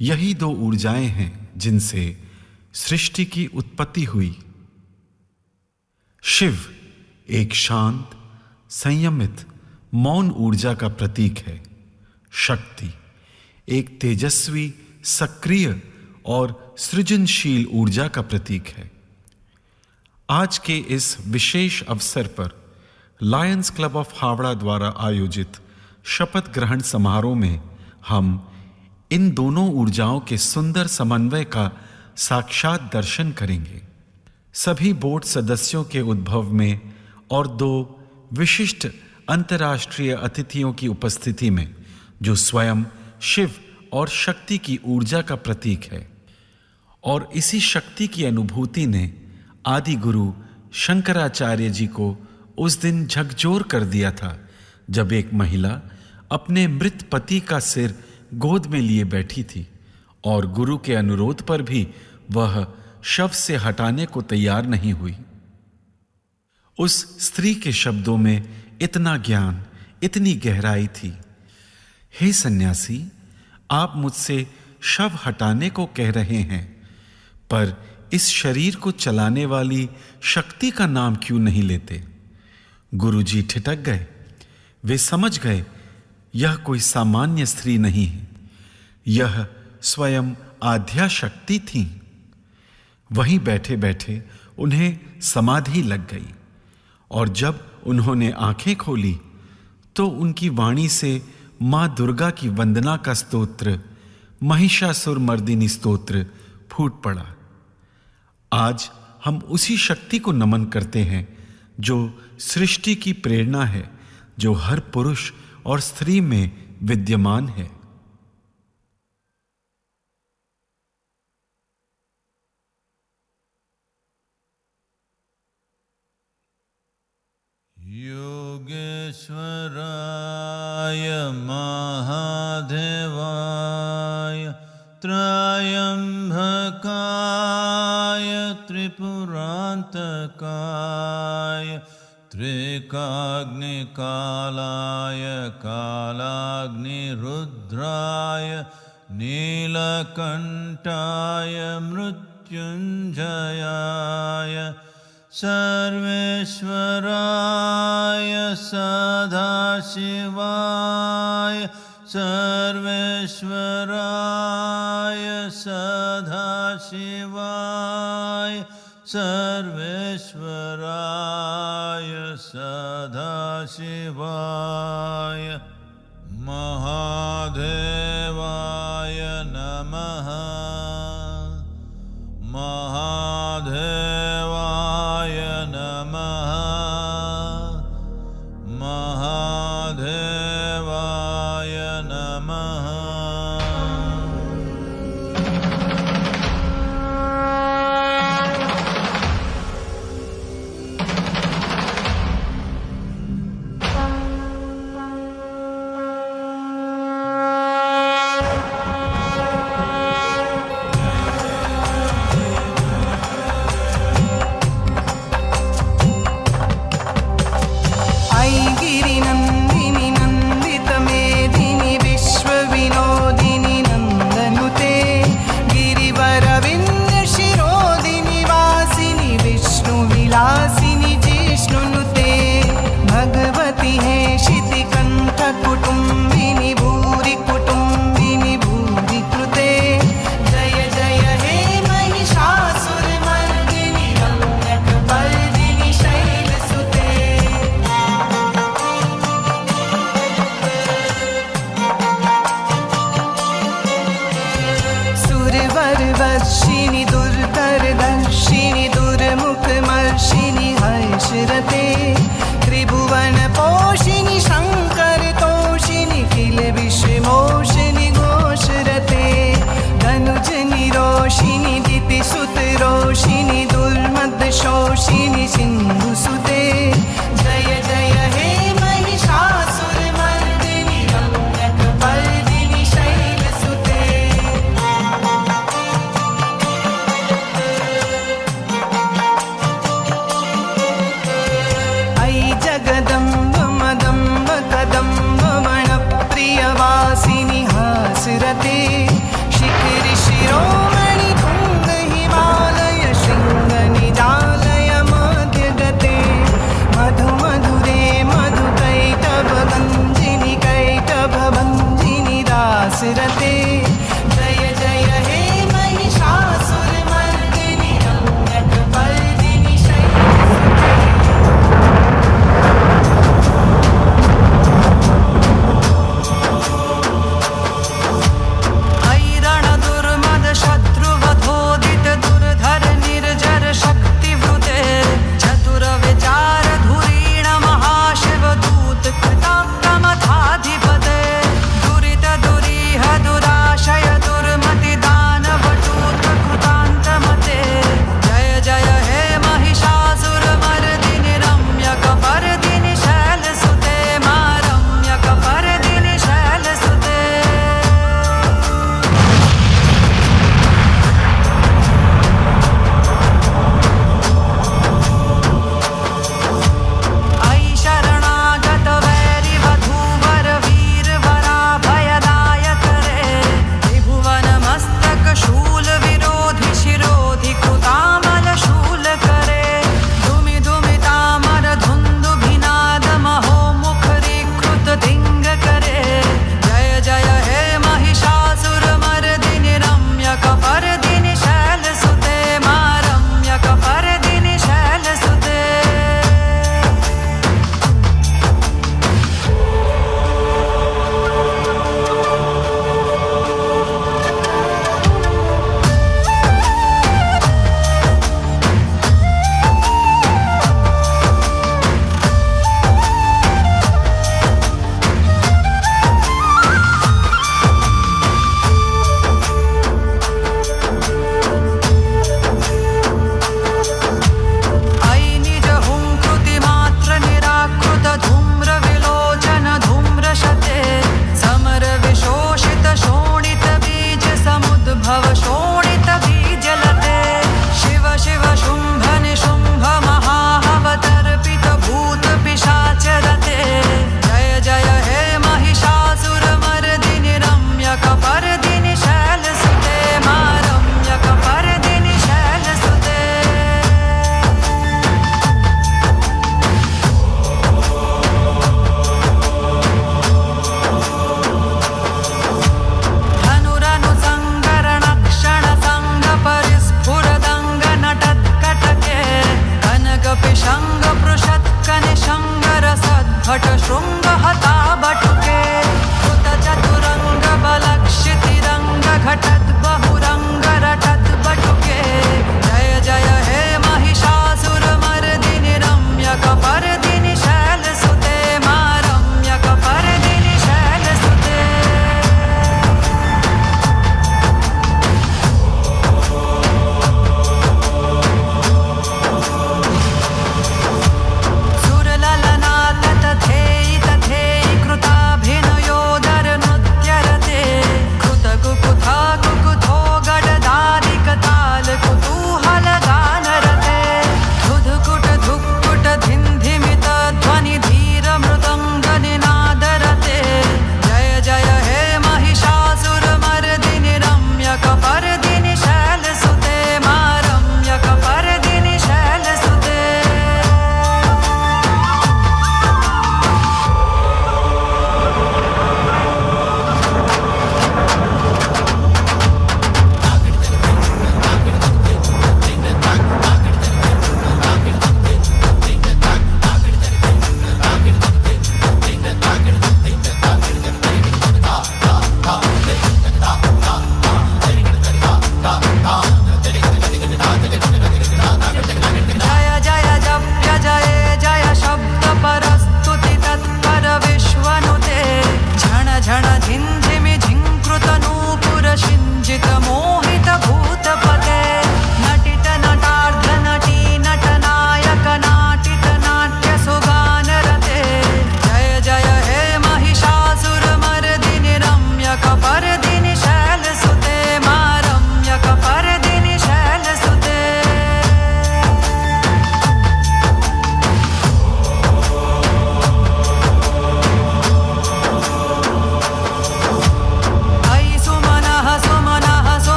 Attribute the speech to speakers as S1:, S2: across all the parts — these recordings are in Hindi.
S1: यही दो ऊर्जाएं हैं जिनसे सृष्टि की उत्पत्ति हुई। शिव एक शांत, संयमित, मौन ऊर्जा का प्रतीक है। शक्ति एक तेजस्वी, सक्रिय और सृजनशील ऊर्जा का प्रतीक है। आज के इस विशेष अवसर पर लायंस क्लब ऑफ हावड़ा द्वारा आयोजित शपथ ग्रहण समारोह में हम इन दोनों ऊर्जाओं के सुंदर समन्वय का साक्षात दर्शन करेंगे। सभी बोर्ड सदस्यों के उद्भव में और दो विशिष्ट अंतर्राष्ट्रीय अतिथियों की उपस्थिति में, जो स्वयं शिव और शक्ति की ऊर्जा का प्रतीक है। और इसी शक्ति की अनुभूति ने आदि गुरु शंकराचार्य जी को उस दिन झकझोर कर दिया था, जब एक महिला अपने मृत पति का सिर गोद में लिए बैठी थी और गुरु के अनुरोध पर भी वह शव से हटाने को तैयार नहीं हुई। उस स्त्री के शब्दों में इतना ज्ञान, इतनी गहराई थी। हे सन्यासी, आप मुझसे शव हटाने को कह रहे हैं, पर इस शरीर को चलाने वाली शक्ति का नाम क्यों नहीं लेते? गुरुजी ठिठक गए। वे समझ गए यह कोई सामान्य स्त्री नहीं है, यह स्वयं आद्या शक्ति थी। वहीं बैठे बैठे उन्हें समाधि लग गई और जब उन्होंने आंखें खोली तो उनकी वाणी से मां दुर्गा की वंदना का स्तोत्र, महिषासुर मर्दिनी स्तोत्र फूट पड़ा। आज हम उसी शक्ति को नमन करते हैं जो सृष्टि की प्रेरणा है, जो हर पुरुष और स्त्री में विद्यमान है।
S2: योगेश्वराय महादेवाय त्रयंबकाय त्रिपुरांतकाय त्रिकाग्निकालाय कालाग्निरुद्राय नीलकंठाय मृत्युंजयाय सर्वेश्वराय सदाशिवाय सर्वेश्वराय सदाशिवाय सर्वेश्वराय सदाशिवाय महादेवाय नमः। महादेवाय नमः। महादेवाय नमः।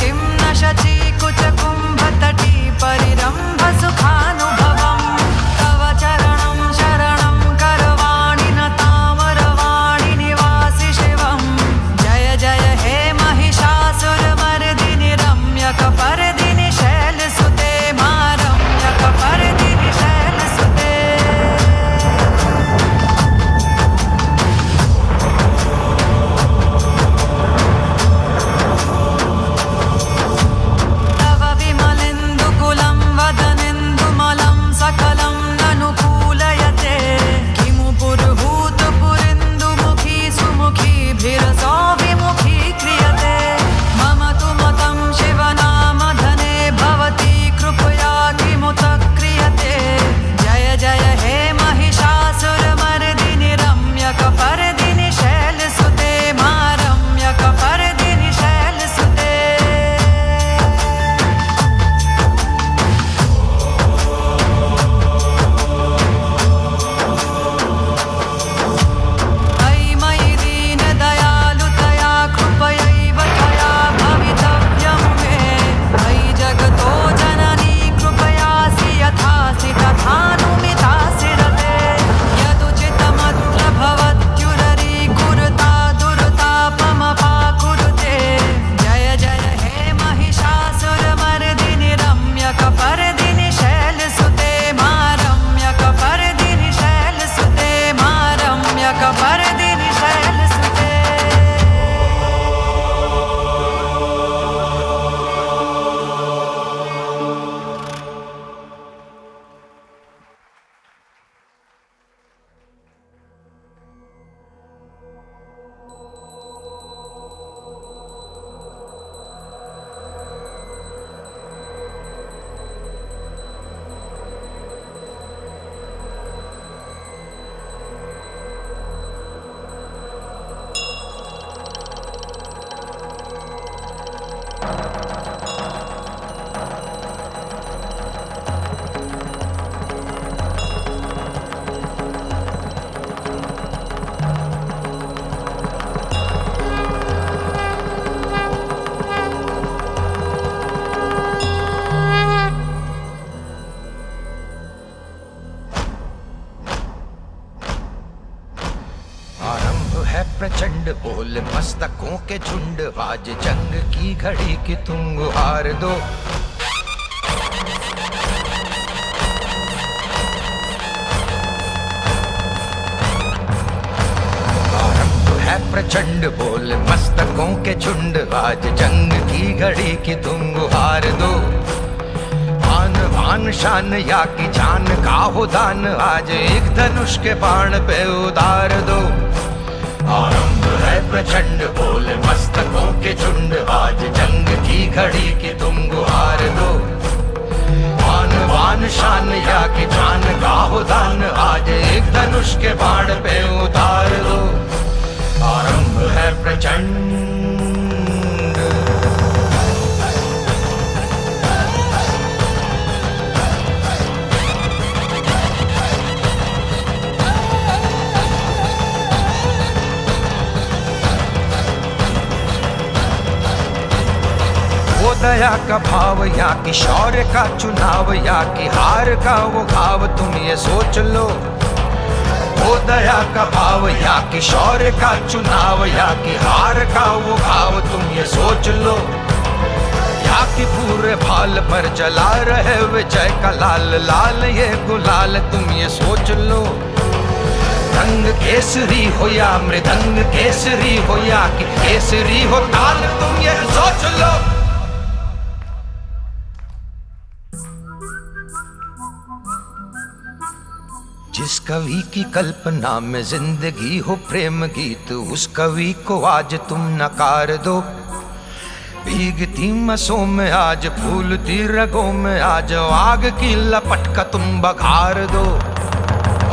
S3: किं न शची कुचकुम्भतटी परिरम्भ सुखानुभवम् तव चरणं शरणं करवाणि न तामरवाणि निवासि शिवम् जय जय हे महिषासुरमर्दिनि रम्यकपर्दिनि शैलसुते मा रम्यकपर्दिनि शैलसुते तव विमलेन्दुकुलं वदनेन्दुमलं सकलं ननुकूलयते किमु पुरुहूतपुरेन्दुमुखी सुमुखीभिरसो विमुखी क्रियते मम तु मतं शिवनामधने भवती कृपया किमुत क्रियते जय जय हे महिषासुरमर्दिनि रम्यकपर्दिनि शैलसुते मा रम्यकपर्दिनि शैलसुते अयि मयि दीनदयालुतया कृपयैव त्वया भवितव्यं मे अयि जगतो जननी कृपयासि यथासि तथानुमितासि रते यदुचितमत्र भवत्युररीकुरुता दुर्तापमपाकुरुते जय जय हे महिषासुरमर्दिनि रम्यकपर्दिनि शैलसुते मा रम्यकपर्दिनि शैलसुते मा रम्यकपर्दिनि शैलसुते
S4: आरंभ है प्रचंड बोल मस्तकों के झुंड आज जंग की घड़ी की तुम गुहार दो आरंभ है प्रचंड बोल मस्तकों के झुंड आज जंग की घड़ी की तुम गुहार दो आन बान शान या की जान का हो दान आज एक धनुष के बाण पे उतार दो आरंभ है प्रचंड बोल मस्तकों के झुंड आज जंग की घड़ी की तुम गुहार दो आन बान शान या की जान का हो दान आज एक धनुष के बाण पे उतार दो आरंभ है प्रचंड वो दया का भाव या कि शौर्य का चुनाव या कि हार का वो घाव तुम ये सोच लो वो दया का भाव या कि शौर्य का चुनाव या कि हार का वो घाव तुम ये सोच लो या कि पूरे भाल पर जला रहे विजय का लाल लाल ये गुलाल तुम ये सोच लो रंग केसरी हो या मृदंग केसरी हो या कि केसरी हो ताल तुम ये सोच लो जिस कवि की कल्पना में जिंदगी हो प्रेम गीत उस कवि को आज तुम नकार दो भीगती मसों में आज फूलती रगों में आज आग की लपट का तुम बघार दो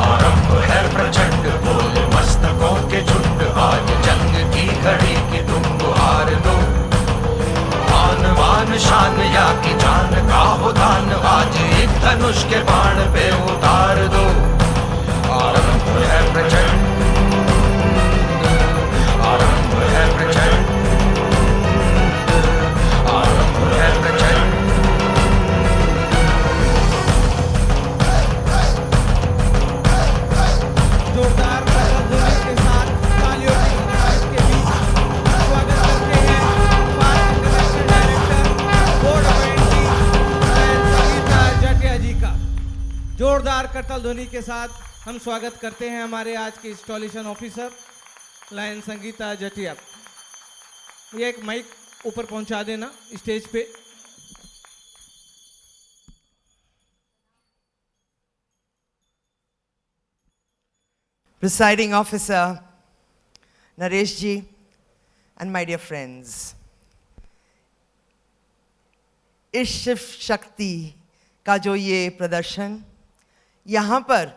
S4: आरंभ है प्रचंड बोल मस्तकों के झुंड आज जंग की घड़ी की तुम गुहार दो आन बान शान या की जान का हो दान आज एक धनुष के बाण पे उतार दो आरंभ है प्रचंड आरंभ है प्रचंड आरंभ
S5: जोरदार करताल ध्वनि के साथ हम स्वागत करते हैं हमारे आज के installation officer lion Sangeeta Jatia. ये एक माइक ऊपर पहुंचा देना स्टेज पे।
S6: Presiding officer, Naresh ji, and my dear friends, इस शिव शक्ति का जो ये प्रदर्शन यहाँ पर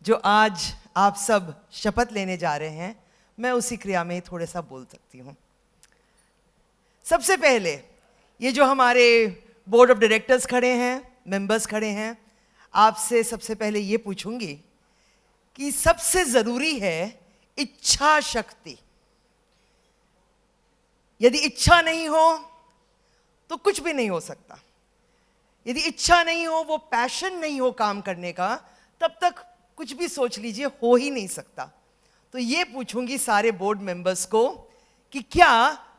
S6: जो आज आप सब शपथ लेने जा रहे हैं, मैं उसी क्रिया में थोड़ा सा बोल सकती हूँ। सबसे पहले ये जो हमारे बोर्ड ऑफ डायरेक्टर्स खड़े हैं, मेंबर्स खड़े हैं, आपसे सबसे पहले ये पूछूंगी कि सबसे जरूरी है इच्छा शक्ति। यदि इच्छा नहीं हो तो कुछ भी नहीं हो सकता। यदि इच्छा नहीं हो, वो पैशन नहीं हो काम करने का, तब तक कुछ भी सोच लीजिए हो ही नहीं सकता। तो ये पूछूंगी सारे बोर्ड मेंबर्स को कि क्या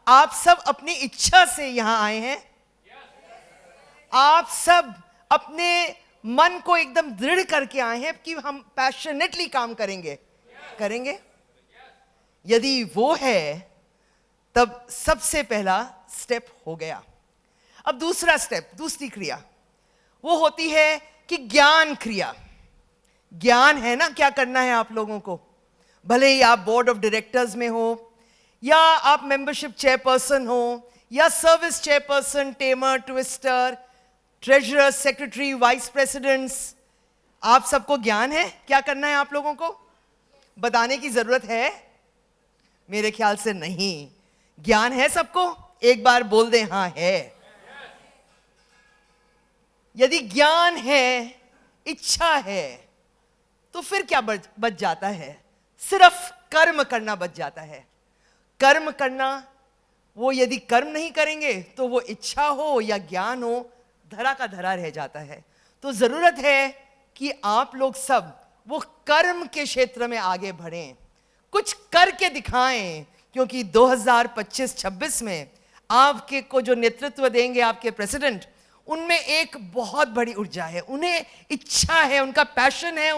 S6: आप सब अपनी इच्छा से यहां आए हैं? आप सब अपने मन को एकदम दृढ़ करके आए हैं कि हम पैशनेटली काम करेंगे? करेंगे? यदि वो है तब सबसे पहला स्टेप हो गया। अब दूसरा स्टेप, दूसरी क्रिया वो होती है कि ज्ञान क्रिया। ज्ञान है ना क्या करना है आप लोगों को, भले ही आप बोर्ड ऑफ डायरेक्टर्स में हो या आप मेंबरशिप चेयरपर्सन हो या service chairperson, tamer, twister, treasurer, secretary, vice presidents, आप सबको ज्ञान है क्या करना है आप लोगों को? बताने की जरूरत है? मेरे ख्याल से नहीं। ज्ञान है सबको? एक बार बोल दें हाँ है। यदि ज्ञान है, इच्छा है, तो फिर क्या बच जाता है? सिर्फ कर्म करना बच जाता है। कर्म करना, वो यदि कर्म नहीं करेंगे तो वो इच्छा हो या ज्ञान हो, धरा का धरा रह जाता है। तो जरूरत है कि आप लोग सब वो कर्म के क्षेत्र में आगे बढ़ें, कुछ करके दिखाएं, क्योंकि 2025-26 में आपके को जो नेतृत्व देंगे आपके प्रेसिडेंट, उनमें एक बहुत बड़ी ऊर्जा है, उन्हें इच्छा है, उनका पैशन है,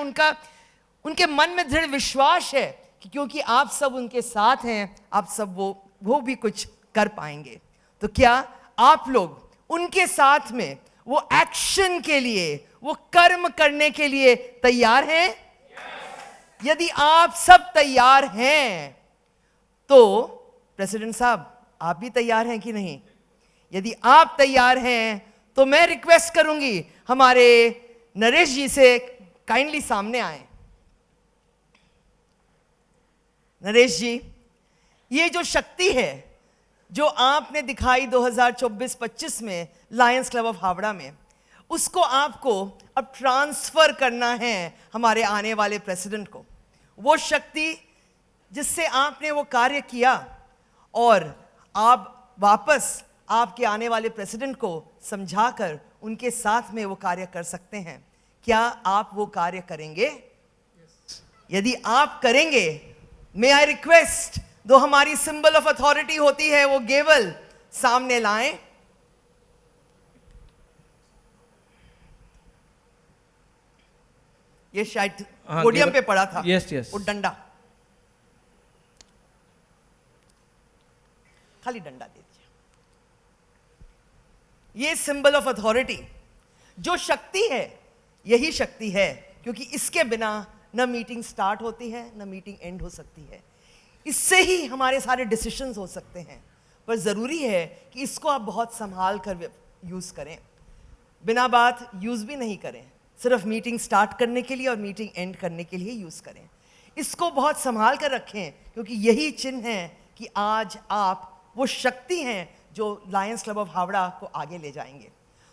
S6: उनके मन में दृढ़ विश्वास है कि क्योंकि आप सब उनके साथ हैं, आप सब वो भी कुछ कर पाएंगे। तो क्या आप लोग उनके साथ में वो एक्शन के लिए, वो कर्म करने के लिए तैयार हैं? यदि आप सब तैयार हैं तो प्रेसिडेंट साहब आप भी तैयार हैं कि नहीं? यदि आप तैयार हैं तो मैं रिक्वेस्ट करूंगी हमारे नरेश जी से काइंडली सामने आए। नरेश जी, ये जो शक्ति है जो आपने दिखाई 2024-25 में लायंस क्लब ऑफ हावड़ा में, उसको आपको अब ट्रांसफर करना है हमारे आने वाले प्रेसिडेंट को। वो शक्ति जिससे आपने वो कार्य किया और आप वापस आपके आने वाले प्रेसिडेंट को समझाकर उनके साथ में वो कार्य कर सकते हैं। क्या आप वो कार्य करेंगे? यदि आप करेंगे, मे आई रिक्वेस्ट, जो हमारी सिंबल ऑफ अथॉरिटी होती है वो गेवल सामने लाएं। ये शायद पोडियम पे पड़ा था।
S5: यस।
S6: वो डंडा, खाली डंडा दे दीजिए। ये सिंबल ऑफ अथॉरिटी जो शक्ति है, यही शक्ति है, क्योंकि इसके बिना न मीटिंग स्टार्ट होती है, न मीटिंग एंड हो सकती है। इससे ही हमारे सारे डिसीजंस हो सकते हैं, पर ज़रूरी है कि इसको आप बहुत संभाल कर यूज़ करें, बिना बात यूज़ भी नहीं करें, सिर्फ मीटिंग स्टार्ट करने के लिए और मीटिंग एंड करने के लिए यूज़ करें। इसको बहुत संभाल कर रखें, क्योंकि यही चिन्ह है कि आज आप वो शक्ति हैं जो लायंस क्लब ऑफ हावड़ा को आगे ले जाएंगे।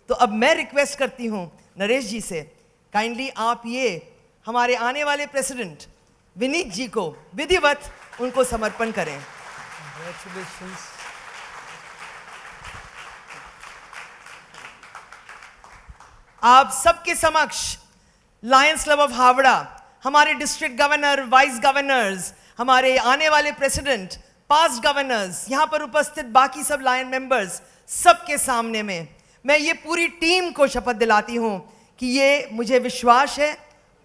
S6: तो अब मैं रिक्वेस्ट करती हूँ नरेश जी से, काइंडली आप ये हमारे आने वाले प्रेसिडेंट विनीत जी को विधिवत उनको समर्पण करें। आप सबके समक्ष लायंस क्लब ऑफ हावड़ा, हमारे डिस्ट्रिक्ट गवर्नर, वाइस गवर्नर्स, हमारे आने वाले प्रेसिडेंट, पास्ट गवर्नर्स, यहां पर उपस्थित बाकी सब लायन मेंबर्स, सबके सामने में मैं ये पूरी टीम को शपथ दिलाती हूं कि ये मुझे विश्वास है,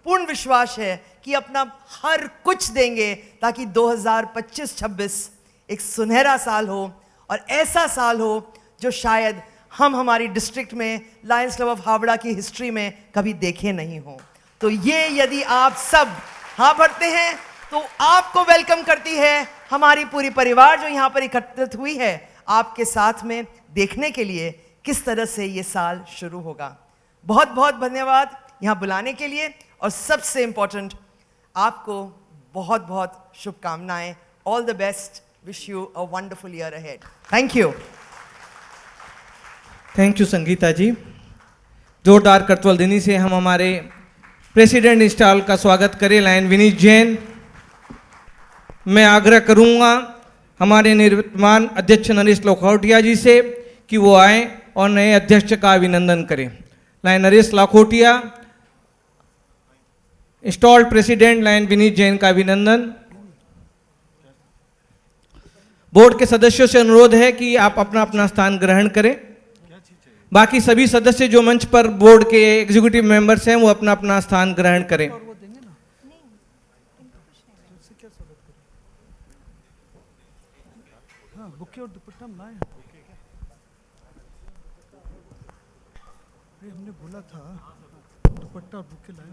S6: पूर्ण विश्वास है कि अपना हर कुछ देंगे ताकि 2025-26 एक सुनहरा साल हो और ऐसा साल हो जो शायद हम हमारी डिस्ट्रिक्ट में लायंस क्लब ऑफ हावड़ा की हिस्ट्री में कभी देखे नहीं हो। तो ये यदि आप सब हाँ भरते हैं तो आपको वेलकम करती है हमारी पूरी परिवार जो यहाँ पर एकत्रित हुई है, आपके साथ में देखने के लिए किस तरह से ये साल शुरू होगा। बहुत बहुत धन्यवाद यहाँ बुलाने के लिए और सबसे इंपॉर्टेंट आपको बहुत बहुत शुभकामनाएं। All the best, wish you a wonderful year ahead. Thank you.
S5: Thank you Sangeeta ji. जोरदार करतवलदिनी से हम हमारे प्रेसिडेंट इंस्टॉल का स्वागत करें, लायन विनीत जैन। मैं आग्रह करूंगा हमारे निवर्तमान अध्यक्ष नरेश लाखोटिया जी से कि वो आए और नए अध्यक्ष का अभिनंदन करें। Lion Naresh Lakhotia, installed president lion Vineet Jain का अभिनंदन। बोर्ड के सदस्यों से अनुरोध है कि आप अपना अपना स्थान ग्रहण करें। बाकी सभी सदस्य जो मंच पर बोर्ड के एग्जीक्यूटिव मेंबर्स हैं वो अपना अपना स्थान ग्रहण करें।
S7: बुके और दुपट्टा हम लाए। हमने बोला था दुपट्टा और बुके लाए।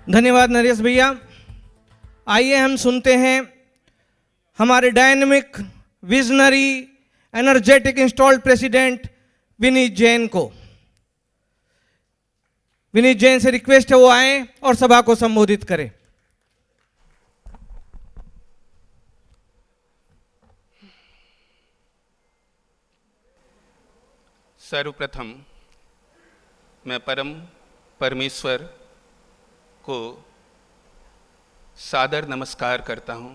S5: धन्यवाद नरेश भैया। आइए हम सुनते हैं हमारे dynamic, visionary, energetic installed president Vineet Jain को। विनीत जैन से रिक्वेस्ट है वो आए और सभा को संबोधित करें।
S8: सर्वप्रथम मैं परम परमेश्वर को सादर नमस्कार करता हूं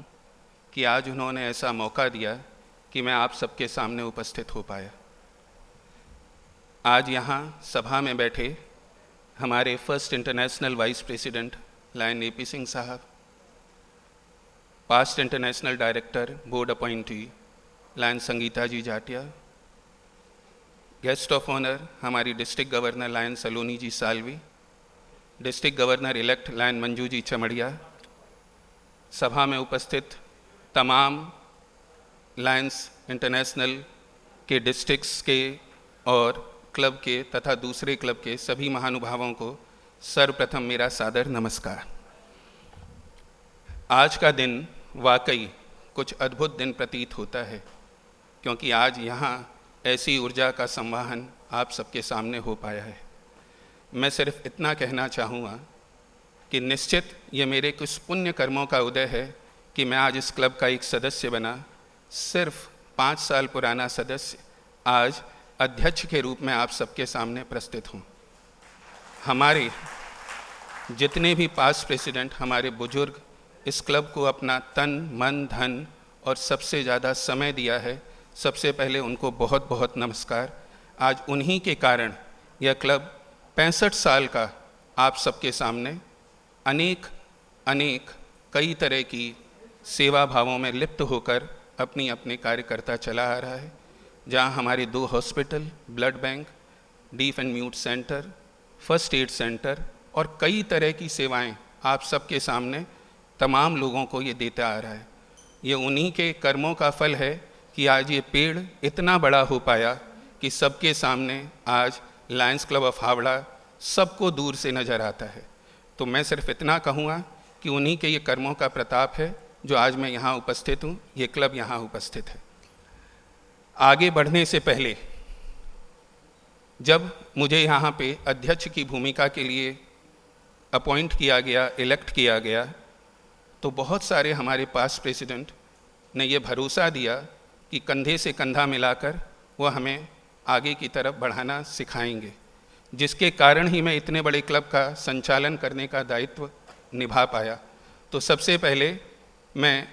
S8: कि आज उन्होंने ऐसा मौका दिया कि मैं आप सबके सामने उपस्थित हो पाया। आज यहाँ सभा में बैठे हमारे first international vice president lion AP. Singh साहब, past international director board appointee lion Sangeeta ji Jatia, guest of honour हमारी district governor lion Saloni ji Salvi, district governor elect lion Manju ji Chamaria, सभा में उपस्थित तमाम लायंस इंटरनेशनल के डिस्ट्रिक्ट्स के और क्लब के तथा दूसरे क्लब के सभी महानुभावों को सर्वप्रथम मेरा सादर नमस्कार। आज का दिन वाकई कुछ अद्भुत दिन प्रतीत होता है, क्योंकि आज यहाँ ऐसी ऊर्जा का संवाहन आप सबके सामने हो पाया है। मैं सिर्फ इतना कहना चाहूँगा कि निश्चित ये मेरे कुछ पुण्य कर्मों का उदय है कि मैं आज इस क्लब का एक सदस्य बना। सिर्फ 5 साल पुराना सदस्य आज अध्यक्ष के रूप में आप सबके सामने प्रस्तुत हूँ। हमारे जितने भी पास्ट प्रेसिडेंट, हमारे बुजुर्ग इस क्लब को अपना तन मन धन और सबसे ज़्यादा समय दिया है, सबसे पहले उनको बहुत बहुत नमस्कार। आज उन्हीं के कारण यह क्लब 65 साल का आप सबके सामने अनेक कई तरह की सेवा भावों में लिप्त होकर अपनी अपने कार्य करता चला आ रहा है। जहां हमारे 2 hospital, blood bank, deaf and mute centre, first aid centre और कई तरह की सेवाएं आप सबके सामने तमाम लोगों को ये देता आ रहा है। ये उन्हीं के कर्मों का फल है कि आज ये पेड़ इतना बड़ा हो पाया कि सबके सामने आज लायंस क्लब ऑफ हावड़ा सबको दूर से नज़र आता है। तो मैं सिर्फ इतना कहूँगा कि उन्हीं के ये कर्मों का प्रताप है जो आज मैं यहाँ उपस्थित हूँ, ये क्लब यहाँ उपस्थित है। आगे बढ़ने से पहले जब मुझे यहाँ पे अध्यक्ष की भूमिका के लिए अपॉइंट किया गया, इलेक्ट किया गया, तो बहुत सारे हमारे पास्ट प्रेसिडेंट ने ये भरोसा दिया कि कंधे से कंधा मिलाकर वो हमें आगे की तरफ बढ़ाना सिखाएंगे, जिसके कारण ही मैं इतने बड़े क्लब का संचालन करने का दायित्व निभा पाया। तो सबसे पहले मैं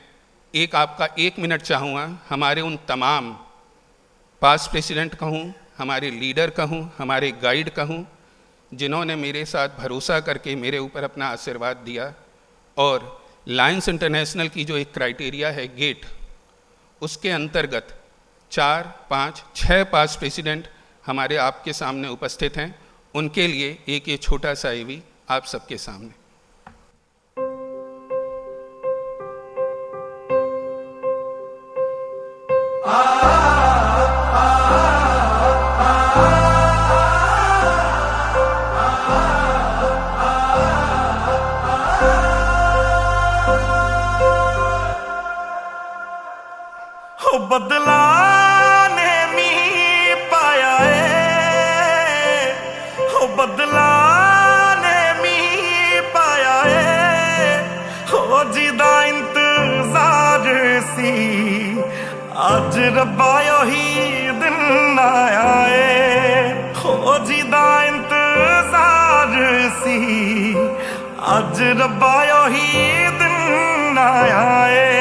S8: आपका 1 मिनट चाहूँगा हमारे उन तमाम पास्ट प्रेसिडेंट कहूँ, हमारे लीडर कहूँ, हमारे गाइड कहूँ, जिन्होंने मेरे साथ भरोसा करके मेरे ऊपर अपना आशीर्वाद दिया। और लायंस इंटरनेशनल की जो एक क्राइटेरिया है गेट, उसके अंतर्गत 4, 5, 6 पास्ट प्रेसिडेंट हमारे आपके सामने उपस्थित हैं। उनके लिए एक ये छोटा सा एवी आप सबके सामने।
S9: बदला ने मी पाया है, हो बदला ने मी पाया है, हो जिदा इंतजार सी अज रब्बा ही दिन आया है, हो जिदा इंतजार सी अज रब्बा ही दिन आया है।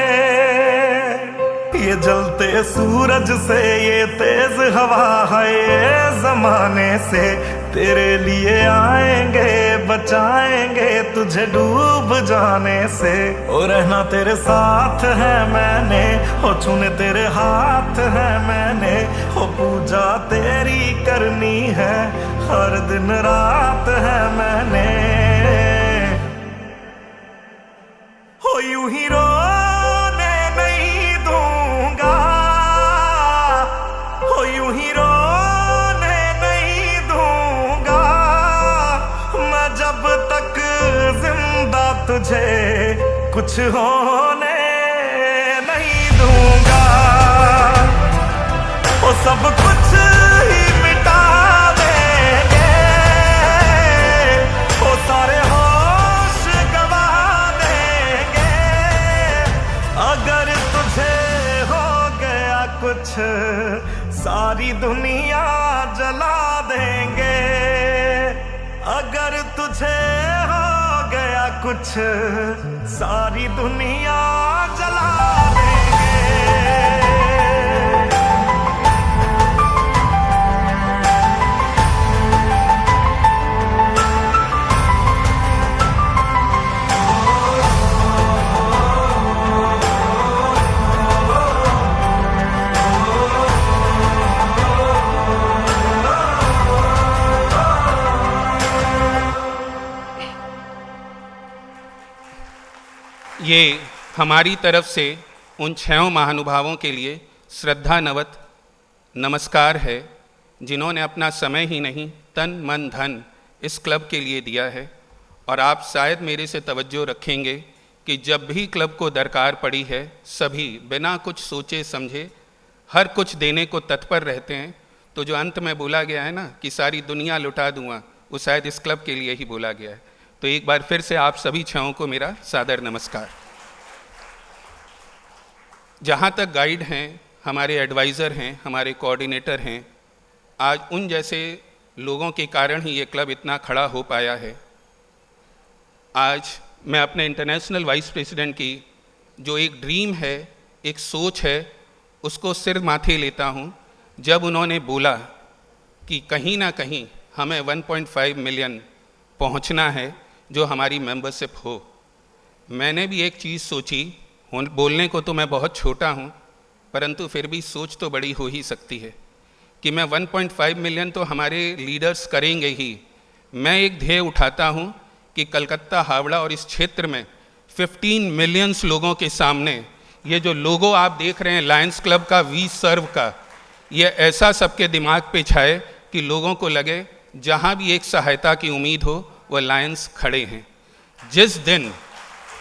S9: ये जलते सूरज से ये तेज हवा है, ये जमाने से तेरे लिए आएंगे, बचाएंगे तुझे डूब जाने से। ओ रहना तेरे साथ है मैंने, हो छूने तेरे हाथ है मैंने, हो पूजा तेरी करनी है हर दिन रात है मैंने। हो यूं ही रोने नहीं दूंगा, हो यूं ही रोने नहीं दूंगा, मैं जब तक जिंदा तुझे कुछ होने नहीं दूंगा। वो सब कुछ ही मिटा देंगे, वो सारे होश गवा देंगे, अगर तुझे हो गया कुछ सारी दुनिया जला देंगे, अगर तुझे हो गया कुछ सारी दुनिया जला देंगे।
S8: ये हमारी तरफ से उन 6 महानुभावों के लिए श्रद्धानवत नमस्कार है, जिन्होंने अपना समय ही नहीं तन मन धन इस क्लब के लिए दिया है। और आप शायद मेरे से तवज्जो रखेंगे कि जब भी क्लब को दरकार पड़ी है, सभी बिना कुछ सोचे समझे हर कुछ देने को तत्पर रहते हैं। तो जो अंत में बोला गया है ना कि सारी दुनिया लुटा दूंगा, वो शायद इस क्लब के लिए ही बोला गया है। तो एक बार फिर से आप सभी 6 को मेरा सादर नमस्कार। जहाँ तक गाइड हैं, हमारे एडवाइज़र हैं, हमारे कोऑर्डिनेटर हैं, आज उन जैसे लोगों के कारण ही ये क्लब इतना खड़ा हो पाया है। आज मैं अपने इंटरनेशनल वाइस प्रेसिडेंट की जो एक ड्रीम है, एक सोच है, उसको सिर माथे लेता हूँ। जब उन्होंने बोला कि कहीं ना कहीं हमें 1.5 मिलियन पहुँचना है जो हमारी मेंबरशिप हो, मैंने भी एक चीज़ सोची। बोलने को तो मैं बहुत छोटा हूँ, परंतु फिर भी सोच तो बड़ी हो ही सकती है कि मैं 1.5 मिलियन तो हमारे लीडर्स करेंगे ही। मैं एक ध्येय उठाता हूँ कि कलकत्ता, हावड़ा और इस क्षेत्र में 15 मिलियंस लोगों के सामने ये जो लोगो आप देख रहे हैं लायंस क्लब का, वी सर्व का, ये ऐसा सबके दिमाग पे छाए कि लोगों को लगे जहाँ भी एक सहायता की उम्मीद हो वो लायंस खड़े हैं। जिस दिन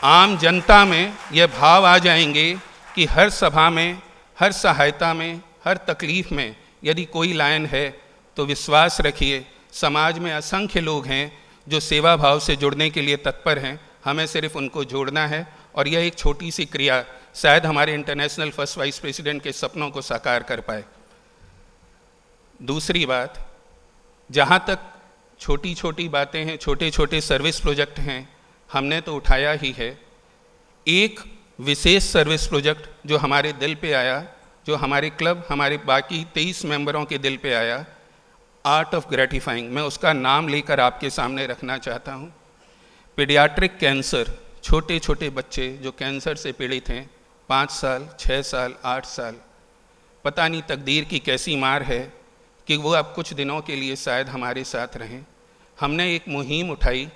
S8: आम जनता में ये भाव आ जाएंगे कि हर सभा में, हर सहायता में, हर तकलीफ़ में यदि कोई लायन है, तो विश्वास रखिए समाज में असंख्य लोग हैं जो सेवा भाव से जुड़ने के लिए तत्पर हैं। हमें सिर्फ उनको जोड़ना है और यह एक छोटी सी क्रिया शायद हमारे इंटरनेशनल फर्स्ट वाइस प्रेसिडेंट के सपनों को साकार कर पाए। दूसरी बात, जहाँ तक छोटी छोटी बातें हैं, छोटे छोटे सर्विस प्रोजेक्ट हैं, हमने तो उठाया ही है। एक विशेष सर्विस प्रोजेक्ट जो हमारे दिल पे आया, जो हमारे क्लब, हमारे बाकी 23 मेंबरों के दिल पे आया, आर्ट ऑफ ग्रेटिफाइंग, मैं उसका नाम लेकर आपके सामने रखना चाहता हूँ। पीडियाट्रिक कैंसर, छोटे छोटे बच्चे जो कैंसर से पीड़ित हैं, 5 साल, 6 साल, 8 साल, पता नहीं तकदीर की कैसी मार है कि वो अब कुछ दिनों के लिए शायद हमारे साथ रहें। हमने एक मुहिम उठाई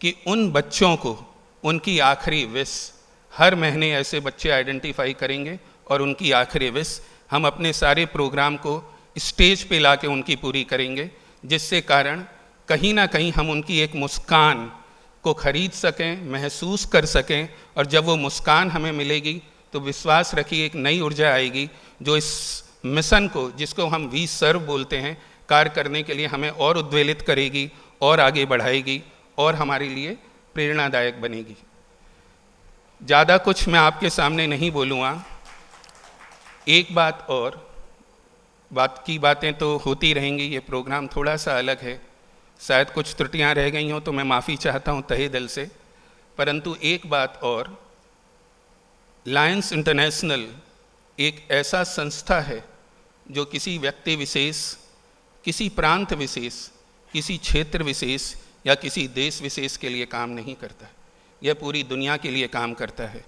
S8: कि उन बच्चों को उनकी आखिरी विश, हर महीने ऐसे बच्चे आइडेंटिफाई करेंगे और उनकी आखिरी विश हम अपने सारे प्रोग्राम को स्टेज पे लाके उनकी पूरी करेंगे, जिससे कारण कहीं ना कहीं हम उनकी एक मुस्कान को खरीद सकें, महसूस कर सकें। और जब वो मुस्कान हमें मिलेगी तो विश्वास रखिए एक नई ऊर्जा आएगी जो इस मिशन को, जिसको हम वी सर्व बोलते हैं, कार्य करने के लिए हमें और उद्वेलित करेगी और आगे बढ़ाएगी और हमारे लिए प्रेरणादायक बनेगी। ज़्यादा कुछ मैं आपके सामने नहीं बोलूँगा। एक बात और, बात की बातें तो होती रहेंगी, ये प्रोग्राम थोड़ा सा अलग है, शायद कुछ त्रुटियां रह गई हों तो मैं माफ़ी चाहता हूं तहे दिल से। परंतु एक बात और, लायंस इंटरनेशनल एक ऐसा संस्था है जो किसी व्यक्ति विशेष, किसी प्रांत विशेष, किसी क्षेत्र विशेष या किसी देश विशेष के लिए काम नहीं करता, यह पूरी दुनिया के लिए काम करता है।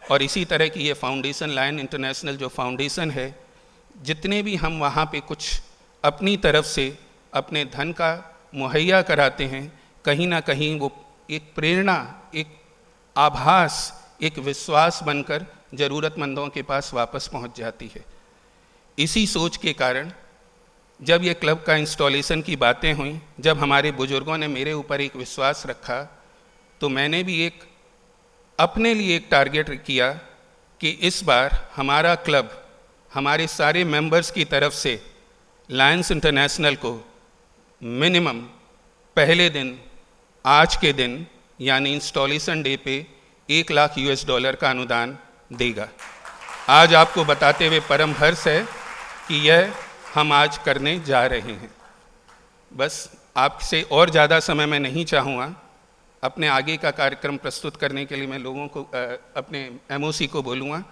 S8: और इसी तरह की ये फाउंडेशन, लायन इंटरनेशनल जो फाउंडेशन है, जितने भी हम वहाँ पे कुछ अपनी तरफ से अपने धन का मुहैया कराते हैं, कहीं ना कहीं वो एक प्रेरणा, एक आभास, एक विश्वास बनकर ज़रूरतमंदों के पास वापस पहुंच जाती है। इसी सोच के कारण जब ये क्लब का इंस्टॉलेशन की बातें हुई, जब हमारे बुजुर्गों ने मेरे ऊपर एक विश्वास रखा, तो मैंने भी एक अपने लिए एक टारगेट किया कि इस बार हमारा क्लब हमारे सारे मेंबर्स की तरफ से लायंस इंटरनेशनल को मिनिमम पहले दिन, आज के दिन यानी इंस्टॉलेशन डे पे $1,00,000 का अनुदान देगा। आज आपको बताते हुए परम हर्ष है कि यह हम आज करने जा रहे हैं। बस आपसे और ज़्यादा समय मैं नहीं चाहूँगा। अपने आगे का कार्यक्रम प्रस्तुत करने के लिए मैं लोगों को, अपने एमओसी को बोलूँगा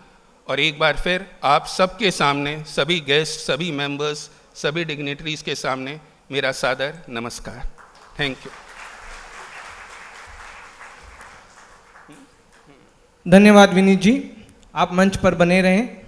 S8: और एक बार फिर आप सबके सामने, सभी गेस्ट, सभी मेंबर्स, सभी डिग्नेटरीज के सामने मेरा सादर नमस्कार। Thank you.
S5: धन्यवाद विनीत जी, आप मंच पर बने रहें।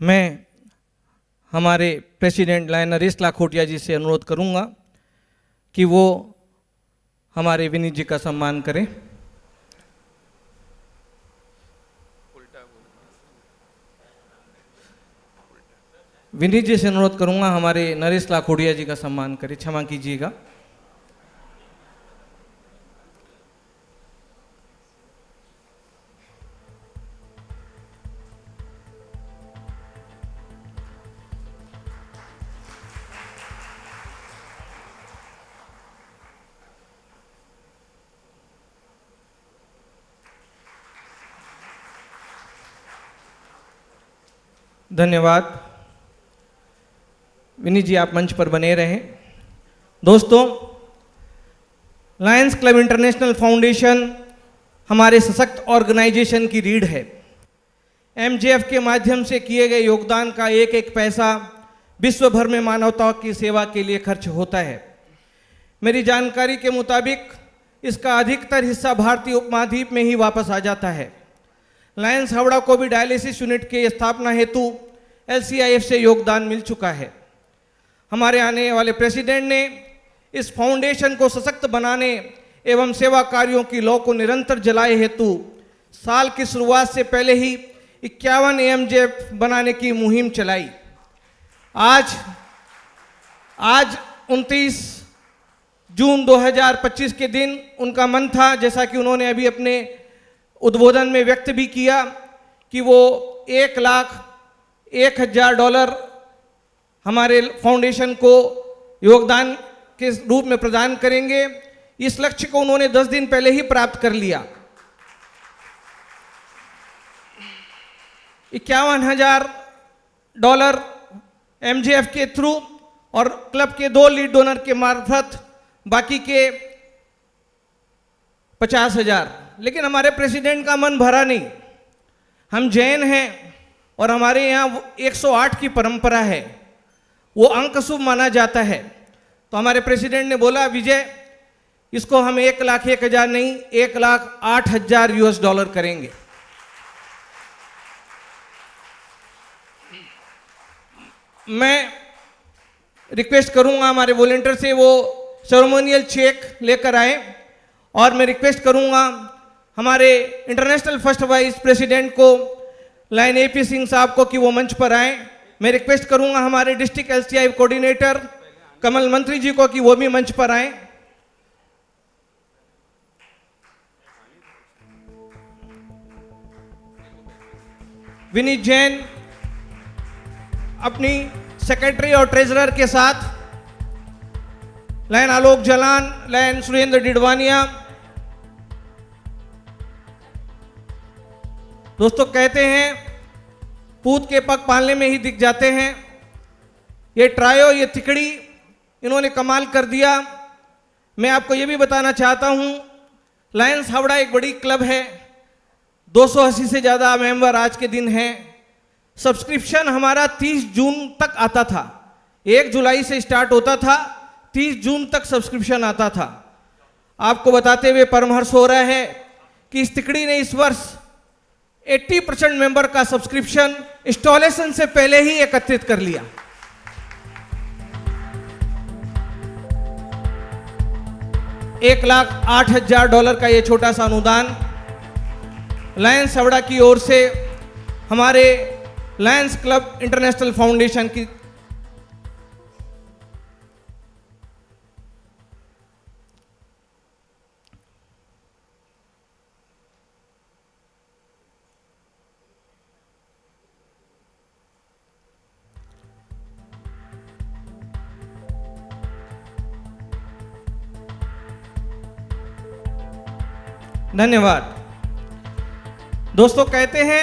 S5: मैं हमारे प्रेसिडेंट लायन नरेश लाखोटिया जी से अनुरोध करूंगा कि वो हमारे विनीत जी का सम्मान करें। विनीत जी से अनुरोध करूंगा हमारे नरेश लाखोटिया जी का सम्मान करें, क्षमा कीजिएगा। धन्यवाद। विनीत जी, आप मंच पर बने रहें। दोस्तों, लायंस क्लब इंटरनेशनल फाउंडेशन हमारे सशक्त ऑर्गेनाइजेशन की रीढ़ है। एमजेएफ के माध्यम से किए गए योगदान का एक एक पैसा विश्व भर में मानवता की सेवा के लिए खर्च होता है। मेरी जानकारी के मुताबिक इसका अधिकतर हिस्सा भारतीय उपमहाद्वीप में ही वापस आ जाता है। लायंस हावड़ा को भी डायलिसिस यूनिट की स्थापना हेतु एलसीआईएफ से योगदान मिल चुका है। हमारे आने वाले प्रेसिडेंट ने इस फाउंडेशन को सशक्त बनाने एवं सेवा कार्यों की लौ को निरंतर जलाए हेतु साल की शुरुआत से पहले ही 51 एएमजेएफ बनाने की मुहिम चलाई। आज 29 जून 2025 के दिन उनका मन था, जैसा कि उन्होंने अभी अपने उद्बोधन में व्यक्त भी किया, कि वो $1,01,000 हमारे फाउंडेशन को योगदान के रूप में प्रदान करेंगे। इस लक्ष्य को उन्होंने 10 दिन पहले ही प्राप्त कर लिया। $51,000 एमजेएफ के थ्रू और क्लब के 2 लीड डोनर के मार्फत, बाकी के 50,000। लेकिन हमारे प्रेसिडेंट का मन भरा नहीं। हम जैन हैं और हमारे यहाँ 108 की परंपरा है, वो अंक शुभ माना जाता है। तो हमारे प्रेसिडेंट ने बोला, विजय, इसको हम 1,01,000 नहीं, $1,08,000 करेंगे। मैं रिक्वेस्ट करूंगा हमारे वॉलेंटियर से वो सेरेमोनियल चेक लेकर आए, और मैं रिक्वेस्ट करूंगा हमारे इंटरनेशनल फर्स्ट वाइस प्रेसिडेंट को, लाइन एपी सिंह साहब को, कि वो मंच पर आए। मैं रिक्वेस्ट करूंगा हमारे डिस्ट्रिक्ट एलसीआई कोऑर्डिनेटर कमल मंत्री जी को, कि वो भी मंच पर आए। विनीत जैन अपनी सेक्रेटरी और ट्रेजरर के साथ, लाइन आलोक जलान, लाइन सुरेंद्र डिडवानिया। दोस्तों, कहते हैं पूत के पग पालने में ही दिख जाते हैं। ये ट्रायो, ये तिकड़ी, इन्होंने कमाल कर दिया। मैं आपको ये भी बताना चाहता हूं, लायंस हावड़ा एक बड़ी क्लब है, 280 से ज़्यादा मेंबर आज के दिन हैं। सब्सक्रिप्शन हमारा 30 जून तक आता था। 1 जुलाई से स्टार्ट होता था, 30 जून तक सब्सक्रिप्शन आता था। आपको बताते हुए परमहर्ष हो रहा है कि इस तिकड़ी ने इस वर्ष 80% मेंबर का सब्सक्रिप्शन इंस्टॉलेशन से पहले ही एकत्रित कर लिया। $1,08,000 का ये छोटा सा अनुदान लायंस हावड़ा की ओर से हमारे लायंस क्लब इंटरनेशनल फाउंडेशन की धन्यवाद। दोस्तों, कहते हैं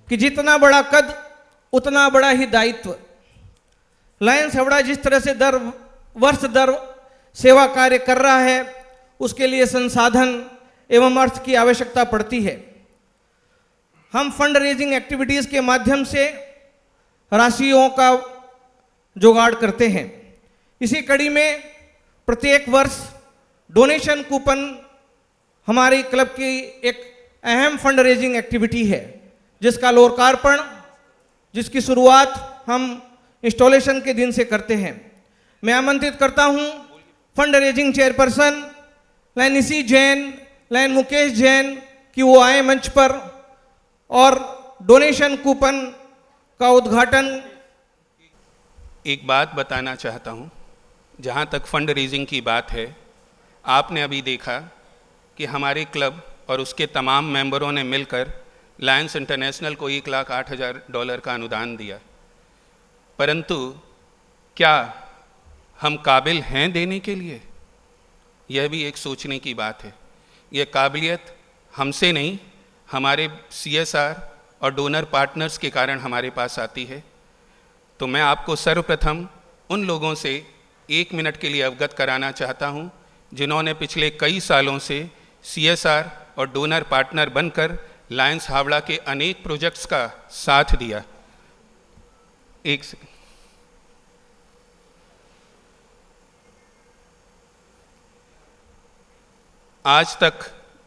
S5: कि जितना बड़ा कद उतना बड़ा ही दायित्व। लायंस हावड़ा जिस तरह से वर्ष दर सेवा कार्य कर रहा है, उसके लिए संसाधन एवं अर्थ की आवश्यकता पड़ती है। हम फंड रेजिंग एक्टिविटीज़ के माध्यम से राशियों का जुगाड़ करते हैं। इसी कड़ी में प्रत्येक वर्ष डोनेशन कूपन हमारी क्लब की एक अहम फंड रेजिंग एक्टिविटी है, जिसका लोकार्पण, जिसकी शुरुआत हम इंस्टॉलेशन के दिन से करते हैं। मैं आमंत्रित करता हूं फंड रेजिंग चेयरपर्सन लाइन इसी जैन, लाइन मुकेश जैन, कि वो आए मंच पर और डोनेशन कूपन का उद्घाटन।
S8: एक बात बताना चाहता हूं, जहां तक फंड रेजिंग की बात है, आपने अभी देखा कि हमारे क्लब और उसके तमाम मेंबरों ने मिलकर लायंस इंटरनेशनल को $1,08,000 का अनुदान दिया। परंतु क्या हम काबिल हैं देने के लिए? यह भी एक सोचने की बात है। यह काबिलियत हमसे नहीं, हमारे CSR और डोनर पार्टनर्स के कारण हमारे पास आती है। तो मैं आपको सर्वप्रथम उन लोगों से 1 मिनट के लिए अवगत कराना चाहता हूं, जिन्होंने पिछले कई सालों से CSR और डोनर पार्टनर बनकर लायंस हावड़ा के अनेक प्रोजेक्ट्स का साथ दिया। एक सेकंड। आज तक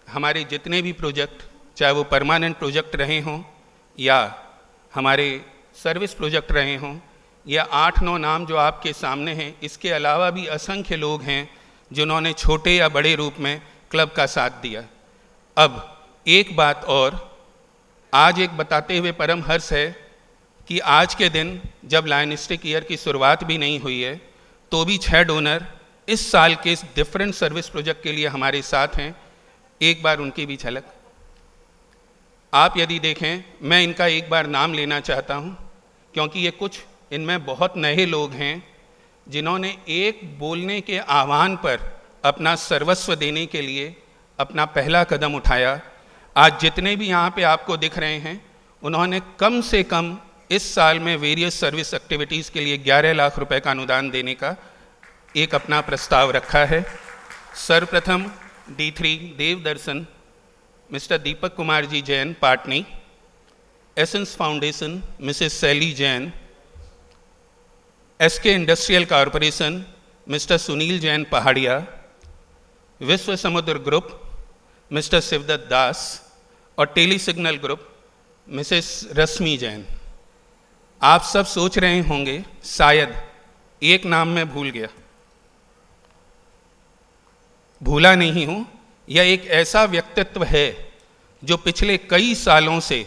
S8: हमारे जितने भी प्रोजेक्ट, चाहे वो परमानेंट प्रोजेक्ट रहे हों या हमारे सर्विस प्रोजेक्ट रहे हों, या 8-9 नाम जो आपके सामने हैं, इसके अलावा भी असंख्य लोग हैं जिन्होंने छोटे या बड़े रूप में क्लब का साथ दिया। अब एक बात और, आज एक बताते हुए परम हर्ष है कि आज के दिन जब लायनिस्टिक ईयर की शुरुआत भी नहीं हुई है, तो भी 6 डोनर इस साल के इस डिफरेंट सर्विस प्रोजेक्ट के लिए हमारे साथ हैं। एक बार उनकी भी झलक आप यदि देखें, मैं इनका एक बार नाम लेना चाहता हूं, क्योंकि ये कुछ इनमें बहुत नए लोग हैं जिन्होंने एक बोलने के आह्वान पर अपना सर्वस्व देने के लिए अपना पहला कदम उठाया। आज जितने भी यहाँ पे आपको दिख रहे हैं, उन्होंने कम से कम इस साल में वेरियस सर्विस एक्टिविटीज़ के लिए 11 लाख रुपए का अनुदान देने का एक अपना प्रस्ताव रखा है। सर्वप्रथम D3 Devdarshan Mr Deepak Kumar ji Jain Patni, essence foundation Mrs Sally Jain, SK industrial corporation Mr Sunil Jain Pahadia, Vishwa Samudra group Mr Shivdutt Das और tele signal group Mrs Rashmi Jain. आप सब सोच रहे होंगे शायद एक नाम मैं भूल गया। भूला नहीं हूं, यह एक ऐसा व्यक्तित्व है जो पिछले कई सालों से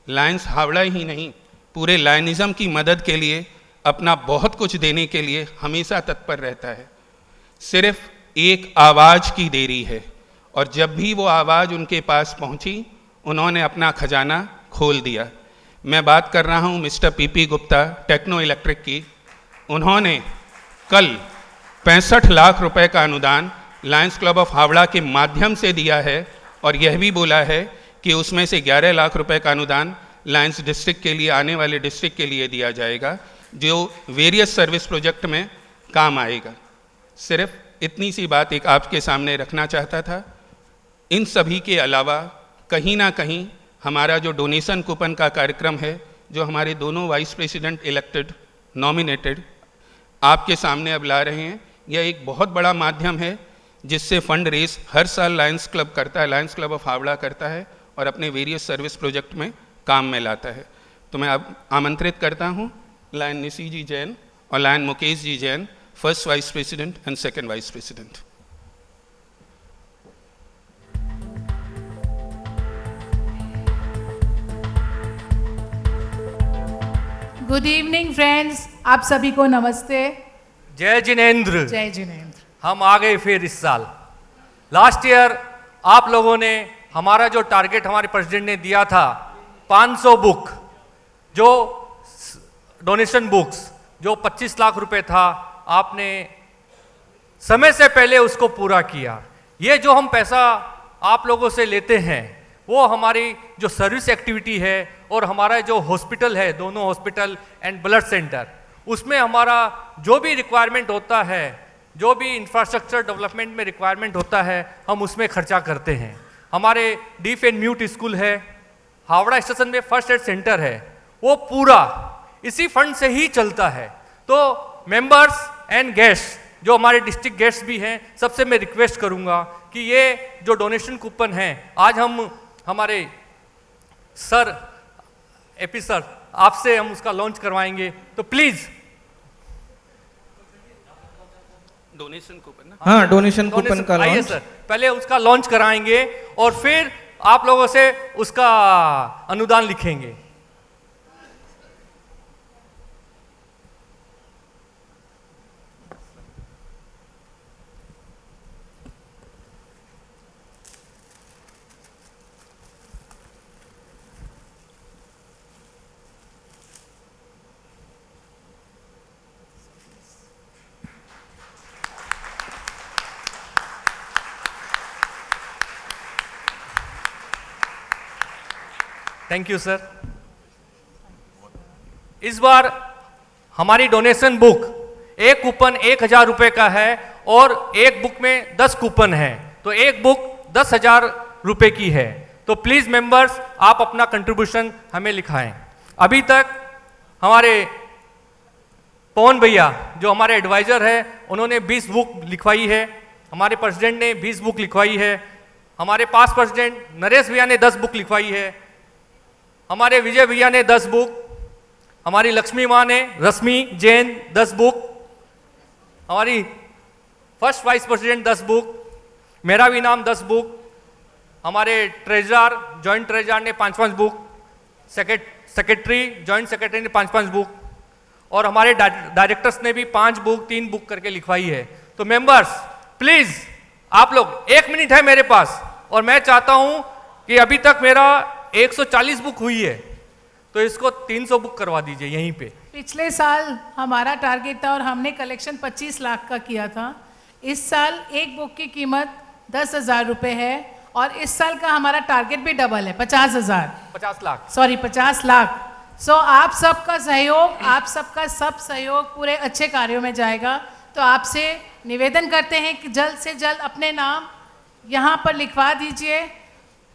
S8: लायंस हावड़ा ही नहीं, पूरे लायनिज्म की मदद के लिए अपना बहुत कुछ देने के लिए हमेशा तत्पर रहता है। सिर्फ एक आवाज़ की देरी है, और जब भी वो आवाज़ उनके पास पहुंची, उन्होंने अपना खजाना खोल दिया। मैं बात कर रहा हूं mister PP Gupta techno electric की। उन्होंने कल 65 लाख रुपए का अनुदान लायंस क्लब ऑफ हावड़ा के माध्यम से दिया है, और यह भी बोला है कि उसमें से 11 लाख रुपए का अनुदान लायंस डिस्ट्रिक्ट के लिए, आने वाले डिस्ट्रिक्ट के लिए दिया जाएगा, जो वेरियस सर्विस प्रोजेक्ट में काम आएगा। सिर्फ इतनी सी बात एक आपके सामने रखना चाहता था। इन सभी के अलावा कहीं ना कहीं हमारा जो डोनेशन कूपन का कार्यक्रम है, जो हमारे दोनों वाइस प्रेसिडेंट इलेक्टेड नॉमिनेटेड आपके सामने अब ला रहे हैं, यह एक बहुत बड़ा माध्यम है जिससे फंड रेस हर साल लायंस क्लब करता है, लायंस क्लब ऑफ हावड़ा करता है और अपने वेरियस सर्विस प्रोजेक्ट में काम में लाता है। तो मैं अब आमंत्रित करता हूँ लायन निशी जी जैन और lion Mukesh ji Jain, first vice president and second vice president.
S10: Good evening friends, आप सभी को नमस्ते।
S11: जय जिनेंद्र।
S10: जय जिनेंद्र।
S11: हम आ गए फिर इस साल। लास्ट ईयर आप लोगों ने हमारा जो टारगेट हमारे प्रेसिडेंट ने दिया था 500 बुक, जो डोनेशन बुक्स, जो 25 लाख रुपए था, आपने समय से पहले उसको पूरा किया। ये जो हम पैसा आप लोगों से लेते हैं, वो हमारी जो सर्विस एक्टिविटी है और हमारा जो हॉस्पिटल है, दोनों हॉस्पिटल एंड ब्लड सेंटर, उसमें हमारा जो भी रिक्वायरमेंट होता है, जो भी इंफ्रास्ट्रक्चर डेवलपमेंट में रिक्वायरमेंट होता है, हम उसमें खर्चा करते हैं। हमारे डीफ एंड म्यूट स्कूल है, हावड़ा स्टेशन में फर्स्ट एड सेंटर है, वो पूरा इसी फंड से ही चलता है। तो मेंबर्स एंड गेस्ट, जो हमारे डिस्ट्रिक्ट गेस्ट भी हैं, सबसे मैं रिक्वेस्ट करूंगा कि ये जो डोनेशन कूपन है, आज हम हमारे सर एपी सर आपसे हम उसका लॉन्च करवाएंगे, तो प्लीज
S8: डोनेशन कूपन।
S5: हाँ, डोनेशन कूपन का
S11: आइए
S5: लॉन्च।
S11: सर, पहले उसका लॉन्च कराएंगे और फिर आप लोगों से उसका अनुदान लिखेंगे। Thank you sir. इस बार हमारी डोनेशन बुक एक कूपन 1000 रुपये का है और एक बुक में 10 कूपन है, तो एक बुक 10,000 रुपये की है। तो प्लीज़ मेंबर्स आप अपना कंट्रीब्यूशन हमें लिखाएं। अभी तक हमारे पवन भैया जो हमारे एडवाइज़र है उन्होंने 20 बुक लिखवाई है, हमारे प्रेसिडेंट ने 20 बुक लिखवाई है, हमारे पास प्रेसिडेंट नरेश भैया ने 10 बुक लिखवाई है, हमारे विजय भैया ने 10 बुक, हमारी लक्ष्मी माँ ने रश्मि जैन 10 बुक, हमारी फर्स्ट वाइस प्रेसिडेंट 10 बुक, मेरा भी नाम 10 बुक, हमारे ट्रेजर जॉइंट ट्रेजर ने 5-5 बुक, सेक्रेटरी जॉइंट सेक्रेटरी ने 5-5 बुक और हमारे डायरेक्टर्स ने भी 5 बुक 3 बुक करके लिखवाई है। तो मेंबर्स प्लीज आप लोग, 1 मिनट है मेरे पास और मैं चाहता हूं कि अभी तक मेरा 140 बुक हुई है, तो इसको 300 बुक करवा दीजिए यहीं पे।
S10: पिछले साल हमारा टारगेट था और हमने कलेक्शन 25 लाख का किया था। इस साल एक बुक की कीमत 10,000 रुपये है और इस साल का हमारा टारगेट भी डबल है, 50 लाख। सो आप सबका सहयोग, आप सबका सब सहयोग पूरे अच्छे कार्यों में जाएगा। तो आपसे निवेदन करते हैं कि जल्द से जल्द अपने नाम यहाँ पर लिखवा दीजिए।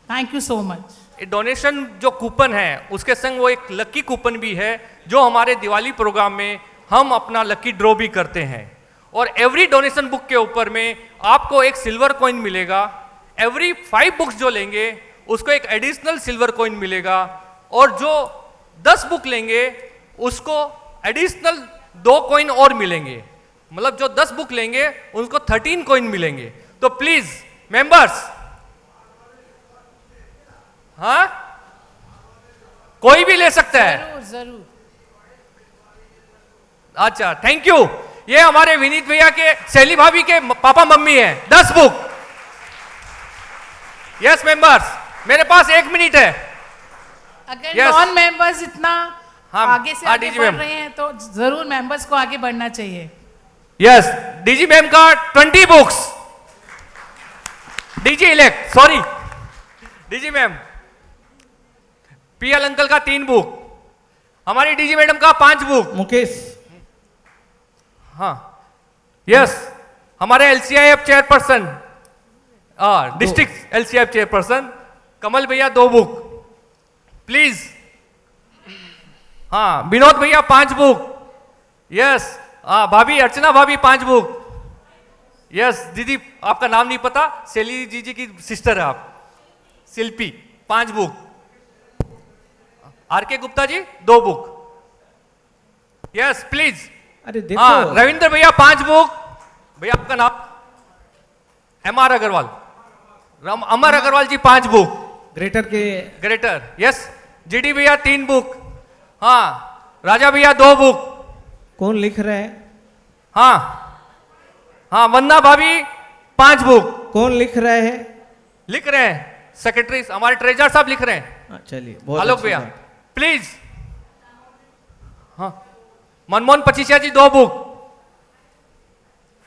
S10: Thank you so much.
S11: Donation जो कूपन है उसके संग वो एक लकी कूपन भी है जो हमारे दिवाली प्रोग्राम में हम अपना लकी ड्रॉ भी करते हैं और एवरी डोनेशन बुक के ऊपर में आपको एक सिल्वर कॉइन मिलेगा। एवरी 5 बुक्स जो लेंगे उसको एक एडिशनल सिल्वर कॉइन मिलेगा और जो 10 बुक लेंगे उसको एडिशनल 2 कॉइन और मिलेंगे, मतलब जो 10 बुक लेंगे उनको 13 कॉइन मिलेंगे। तो प्लीज मेंबर्स, हाँ कोई भी ले सकता है।
S10: जरूर।
S11: अच्छा थैंक यू। ये हमारे विनीत भैया के शैली भाभी के पापा मम्मी है, 10 बुक। यस मेंबर्स, मेरे पास 1 मिनट है।
S10: अगर नॉन मेंबर्स इतना आगे से आगे
S11: डीजी
S10: बढ़
S11: मैम
S10: रहे हैं तो जरूर मेंबर्स को आगे बढ़ना चाहिए।
S11: यस, डीजी मैम का 20 books, DG elect sorry DG ma'am, PL uncle का 3 बुक, हमारी डीजी मैडम का 5 बुक,
S5: मुकेश,
S11: हाँ यस, हमारे एलसीआईएफ चेयरपर्सन, डिस्ट्रिक्ट एलसीआईएफ चेयरपर्सन कमल भैया 2 बुक प्लीज। हाँ विनोद भैया 5 बुक, यस। भाभी अर्चना भाभी 5 बुक, यस। दीदी आपका नाम नहीं पता, शैली जी की सिस्टर है आप, शिल्पी 5 बुक। आर के Gupta ji 2 book, yes please.
S5: अरे देखो,
S11: रविंद्र भैया 5 बुक। भैया आपका नाम? एमआर अग्रवाल, अमर अग्रवाल जी 5 बुक, ग्रेटर यस। जीडी भैया 3 बुक, हाँ। राजा भैया 2 बुक।
S5: कौन लिख रहा है?
S11: हाँ वंदना भाभी 5 बुक।
S5: कौन लिख रहा है?
S11: लिख रहे हैं सेक्रेटरी, हमारे ट्रेजर साहब लिख रहे हैं।
S5: चलिए,
S11: आलोक भैया प्लीज। हाँ मनमोहन पचीसिया जी 2 बुक,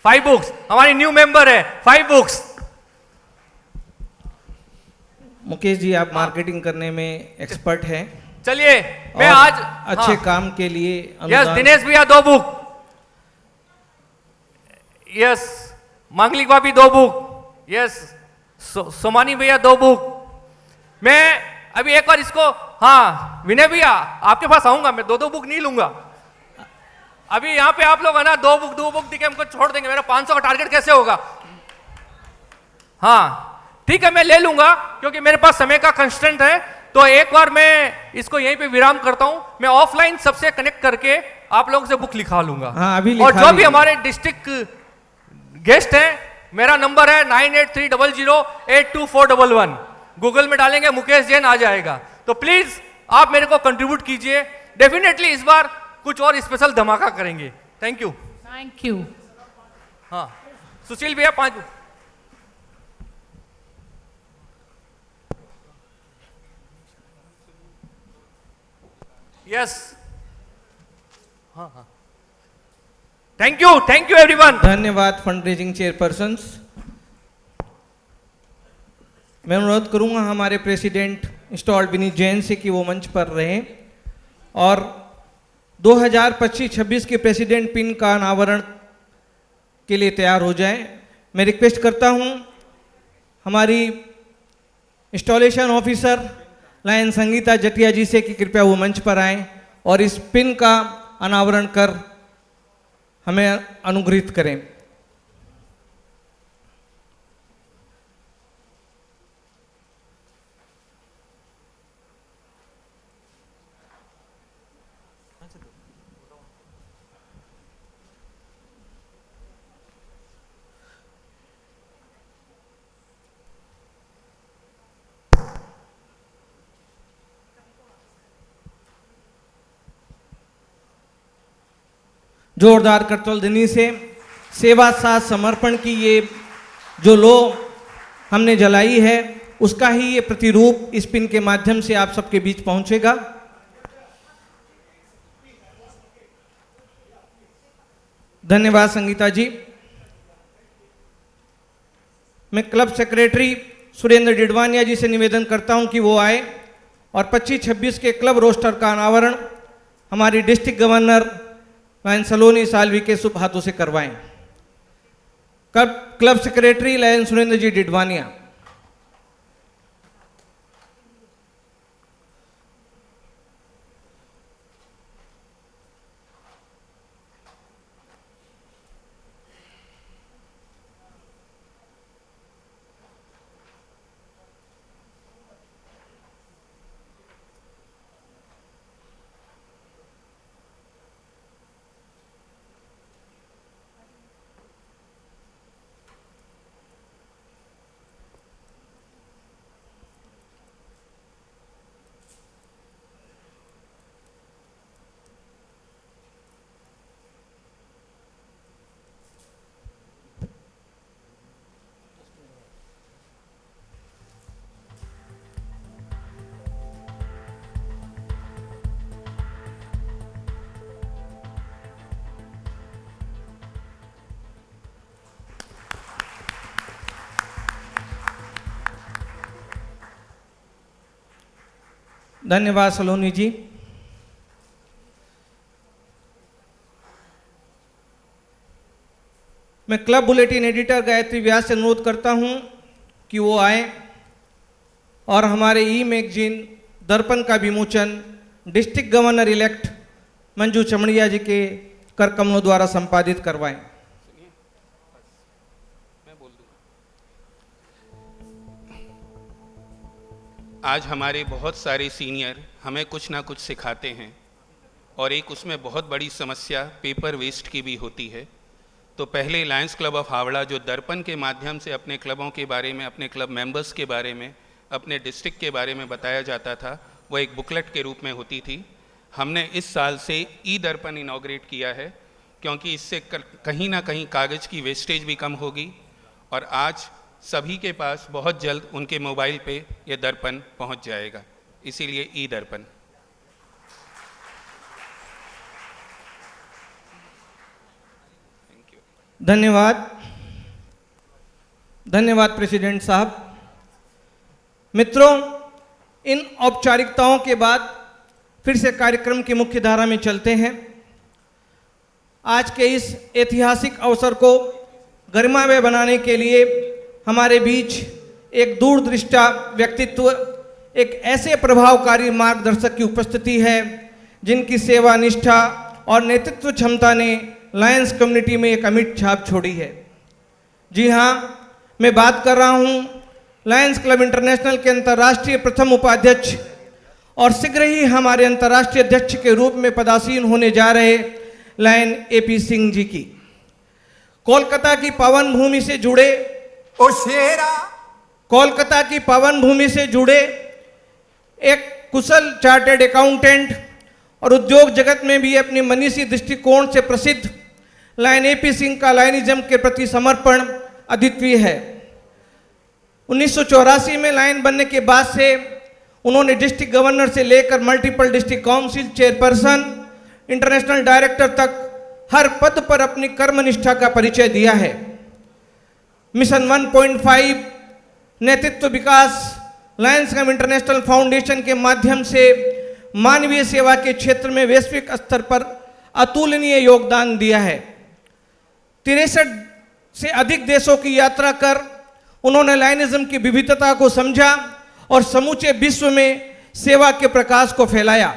S11: 5 बुक्स। हमारी न्यू मेंबर है, 5 बुक्स।
S5: मुकेश जी आप मार्केटिंग करने में एक्सपर्ट हैं।
S11: चलिए मैं आज
S5: अच्छे काम के लिए
S11: यस। दिनेश भैया 2 बुक, यस। मांगलिक भाभी 2 बुक, यस। सोमानी भैया 2 बुक। मैं अभी एक बार इसको, हाँ विनय भैया आपके पास आऊंगा, मैं 2 बुक नहीं लूंगा अभी। यहाँ पे आप लोग है ना 2 बुक दिखे हमको छोड़ देंगे, मेरा 500 का टारगेट कैसे होगा? हाँ ठीक है मैं ले लूंगा क्योंकि मेरे पास समय का कंस्ट्रेंट है। तो एक बार मैं इसको यहीं पे विराम करता हूं, मैं ऑफलाइन सबसे कनेक्ट करके आप लोगों से बुक लिखा लूंगा।
S5: हाँ, अभी
S11: और जो भी हमारे डिस्ट्रिक्ट गेस्ट हैं, मेरा नंबर है 9830082411। गूगल में डालेंगे मुकेश जैन आ जाएगा। तो प्लीज आप मेरे को कंट्रीब्यूट कीजिए, डेफिनेटली इस बार कुछ और स्पेशल धमाका करेंगे। Thank you.
S10: Thank you.
S11: हाँ सुशील भैया 5 बुक। यस हाँ थैंक यू एवरीवन।
S5: धन्यवाद फंड रेजिंग चेयरपर्सन्स। मैं अनुरोध करूंगा हमारे प्रेसिडेंट इंस्टॉल्ड विनीत जैन से कि वो मंच पर रहें और 2025-26 के प्रेसिडेंट पिन का अनावरण के लिए तैयार हो जाएं। मैं रिक्वेस्ट करता हूं हमारी installation officer lion Sangeeta Jatia ji से कि कृपया वो मंच पर आएं और इस पिन का अनावरण कर हमें अनुग्रहित करें। जोरदार करतल ध्वनि से सेवा साथ समर्पण की ये जो लो हमने जलाई है उसका ही ये प्रतिरूप इस पिन के माध्यम से आप सबके बीच पहुंचेगा। धन्यवाद संगीता जी। मैं क्लब सेक्रेटरी सुरेंद्र डिडवानिया जी से निवेदन करता हूं कि वो आए और 25-26 के क्लब रोस्टर का अनावरण हमारी डिस्ट्रिक्ट गवर्नर लायन सलोनी सालवी के शुभ हाथों से करवाएं। क्लब सेक्रेटरी लायन सुरेंद्र जी डिडवानिया। धन्यवाद सलोनी जी। मैं क्लब बुलेटिन एडिटर गायत्री व्यास से अनुरोध करता हूं कि वो आए और हमारे ई मैगजीन दर्पण का विमोचन district governor elect Manju Chamaria ji के कर कमलों द्वारा संपादित करवाएं।
S8: आज हमारे बहुत सारे सीनियर हमें कुछ ना कुछ सिखाते हैं और एक उसमें बहुत बड़ी समस्या पेपर वेस्ट की भी होती है। तो पहले लायंस क्लब ऑफ हावड़ा जो दर्पण के माध्यम से अपने क्लबों के बारे में, अपने क्लब मेंबर्स के बारे में, अपने डिस्ट्रिक्ट के बारे में बताया जाता था, वो एक बुकलेट के रूप में होती थी। हमने इस साल से ई दर्पण इनॉग्रेट किया है क्योंकि इससे कहीं ना कहीं कागज़ की वेस्टेज भी कम होगी और आज सभी के पास बहुत जल्द उनके मोबाइल पे ये दर्पण पहुंच जाएगा, इसीलिए ई दर्पण।
S5: धन्यवाद। धन्यवाद प्रेसिडेंट साहब। मित्रों, इन औपचारिकताओं के बाद फिर से कार्यक्रम की मुख्य धारा में चलते हैं। आज के इस ऐतिहासिक अवसर को गरिमामय बनाने के लिए हमारे बीच एक दूरदृष्टा व्यक्तित्व, एक ऐसे प्रभावकारी मार्गदर्शक की उपस्थिति है जिनकी सेवा निष्ठा और नेतृत्व क्षमता ने लायंस कम्युनिटी में एक अमिट छाप छोड़ी है। जी हाँ, मैं बात कर रहा हूँ लायंस क्लब इंटरनेशनल के अंतर्राष्ट्रीय प्रथम उपाध्यक्ष और शीघ्र ही हमारे अंतर्राष्ट्रीय अध्यक्ष के रूप में पदासीन होने जा रहे लायन AP सिंह जी की। कोलकाता की पावन भूमि से जुड़े कोलकाता की पावन भूमि से जुड़े एक कुशल चार्टर्ड अकाउंटेंट और उद्योग जगत में भी अपनी मनीषी दृष्टिकोण से प्रसिद्ध लायन AP सिंह का लायनिज्म के प्रति समर्पण अद्वितीय है। 1984 में लायन बनने के बाद से उन्होंने डिस्ट्रिक्ट गवर्नर से लेकर multiple district council chairperson, international director तक हर पद पर अपनी कर्मनिष्ठा का परिचय दिया है। मिशन 1.5 नेतृत्व विकास लायंस क्लब इंटरनेशनल फाउंडेशन के माध्यम से मानवीय सेवा के क्षेत्र में वैश्विक स्तर पर अतुलनीय योगदान दिया है। 63 से अधिक देशों की यात्रा कर उन्होंने लायनिज्म की विविधता को समझा और समूचे विश्व में सेवा के प्रकाश को फैलाया।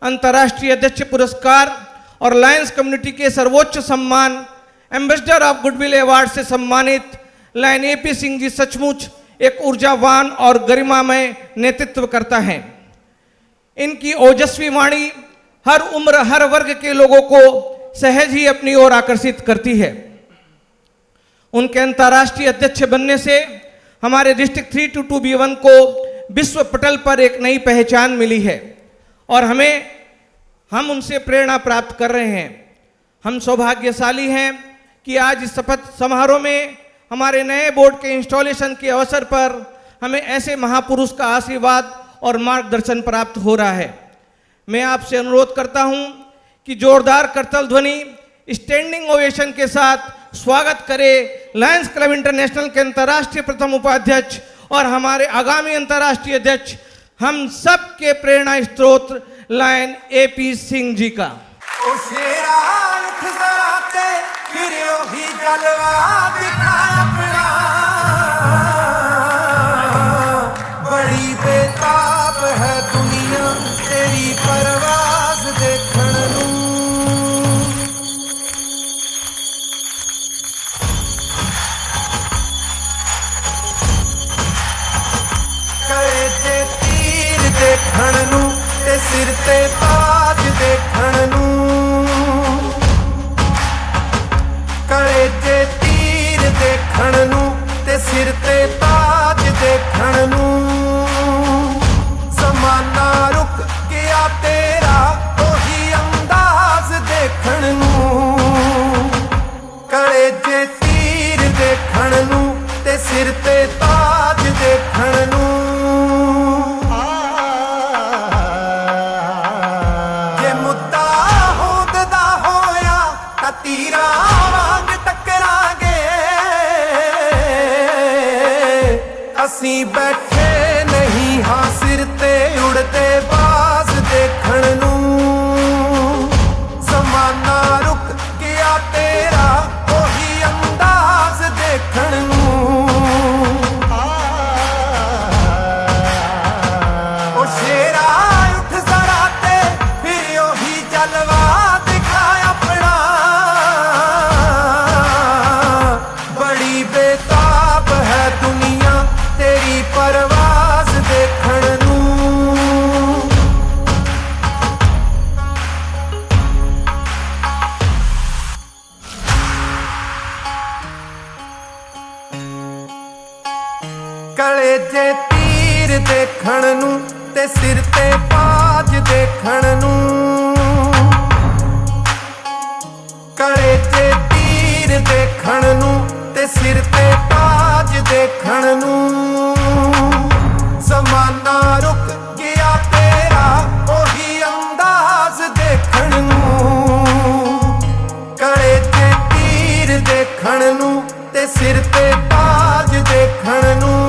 S5: अंतर्राष्ट्रीय अध्यक्ष पुरस्कार और लायंस कम्युनिटी के सर्वोच्च सम्मान एम्बेसडर ऑफ गुडविल अवार्ड से सम्मानित लायन एपी सिंह जी सचमुच एक ऊर्जावान और गरिमामय नेतृत्व करता है। इनकी ओजस्वी वाणी हर उम्र हर वर्ग के लोगों को सहज ही अपनी ओर आकर्षित करती है। उनके अंतर्राष्ट्रीय अध्यक्ष बनने से हमारे डिस्ट्रिक्ट 322B1 को विश्व पटल पर एक नई पहचान मिली है और हम उनसे प्रेरणा प्राप्त कर रहे हैं। हम सौभाग्यशाली हैं कि आज इस शपथ समारोह में हमारे नए बोर्ड के इंस्टॉलेशन के अवसर पर हमें ऐसे महापुरुष का आशीर्वाद और मार्गदर्शन प्राप्त हो रहा है। मैं आपसे अनुरोध करता हूं कि जोरदार करताल ध्वनि स्टैंडिंग ओवेशन के साथ स्वागत करें लायंस क्लब इंटरनेशनल के अंतर्राष्ट्रीय प्रथम उपाध्यक्ष और हमारे आगामी अंतर्राष्ट्रीय अध्यक्ष, हम सब के प्रेरणा स्रोत लायन एपी सिंह जी का।
S9: बड़ी बेताब है दुनिया तेरी परवाज़ देखण नूं। करे जे तीर देखण नूं ते सिर ते ताज देखण नूं। करे जे तीर देखण नूं ते सिर ते ताज देखण नूं। ज़माना रुक गया तेरा ओही अंदाज़ देखण नूं। करे जे तीर देखण नूं ते सिर ते ताज देखण नूं। जे मुद्दा होंदा होया तां तीरा वांग टकरांगे। असीं बैठे नहीं हां सिर ते उड़दे बाज देखण नूं। ज़माना रुक गया तेरा ओही अंदाज़ देखण नूं। ओ शेरा उठ ज़रा ते फिर ओही जलवा दिखा अपना। बड़ी बेताब है दुनिया तेरी परवाज़ देखण नूं। कले जे तीर देखण नूं ते सिर ते ताज देखण नूं। कले जे तीर देखण नूं ते सिर ते ताज देखण नूं। ज़माना रुक गया तेरा ओही अंदाज़ देखण नूं। कले जे तीर देखण नूं ते सिर ते ताज देखण नूं।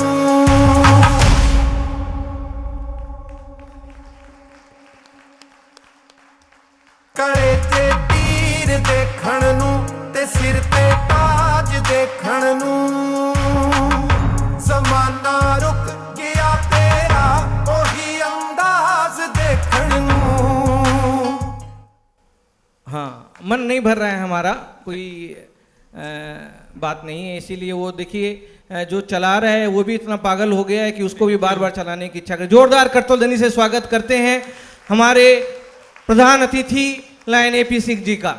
S9: करे जे तीर देखण नूं ते सिर ते ताज देखण नूं। ज़माना रुक गया तेरा ओही अंदाज़ देखण नूं।
S5: हाँ, मन नहीं भर रहा है हमारा, कोई बात नहीं है। इसीलिए वो देखिए जो चला रहा है वो भी इतना पागल हो गया है कि उसको भी बार बार चलाने की इच्छा कर। जोरदार करताल ध्वनि से स्वागत करते हैं हमारे प्रधान अतिथि लायन एपी सिंह जी का।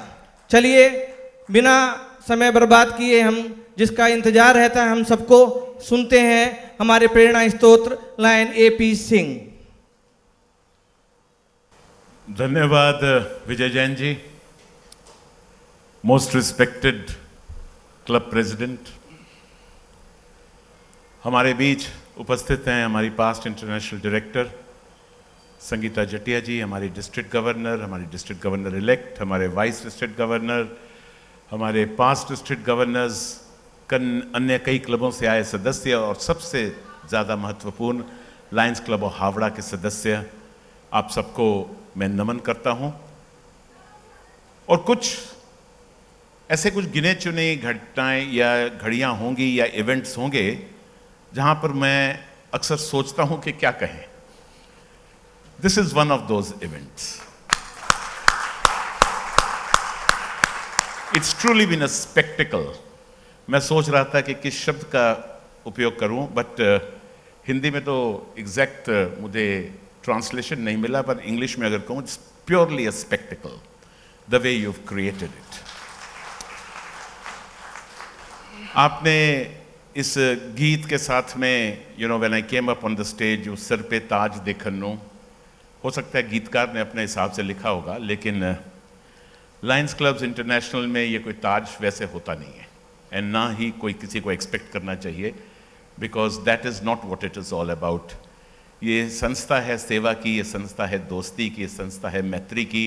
S5: चलिए बिना समय बर्बाद किए हम जिसका इंतजार रहता है हम सबको सुनते हैं हमारे प्रेरणा स्तोत्र लायन एपी सिंह।
S12: धन्यवाद Vijay Jain ji. Most respected club president, हमारे बीच उपस्थित हैं हमारी past international director Sangeeta Jatia ji, हमारी डिस्ट्रिक्ट गवर्नर, हमारी डिस्ट्रिक्ट गवर्नर इलेक्ट, हमारे वाइस डिस्ट्रिक्ट गवर्नर, हमारे 5 डिस्ट्रिक्ट गवर्नर्स, अन्य कई क्लबों से आए सदस्य और सबसे ज़्यादा महत्वपूर्ण लायंस क्लब ऑफ हावड़ा के सदस्य, आप सबको मैं नमन करता हूं। और कुछ ऐसे कुछ गिने चुने घटनाएं या घड़ियां होंगी या इवेंट्स होंगे जहां पर मैं अक्सर सोचता हूं कि क्या कहें। This is one of those events. It's truly been a spectacle. मैं सोच रहा था कि किस शब्द का उपयोग करूं, बट हिंदी में तो एग्जैक्ट मुझे ट्रांसलेशन नहीं मिला, पर इंग्लिश में अगर कहूं, it's purely a spectacled the way you have created it. आपने इस गीत के साथ में, you know, when I came up on the stage, उस सर पे ताज देखनो, हो सकता है गीतकार ने अपने हिसाब से लिखा होगा, लेकिन लायंस क्लब्स इंटरनेशनल में ये कोई ताज वैसे होता नहीं है, एंड ना ही कोई किसी को एक्सपेक्ट करना चाहिए, because that is not what it is all about. ये संस्था है सेवा की, ये संस्था है दोस्ती की, ये संस्था है मैत्री की,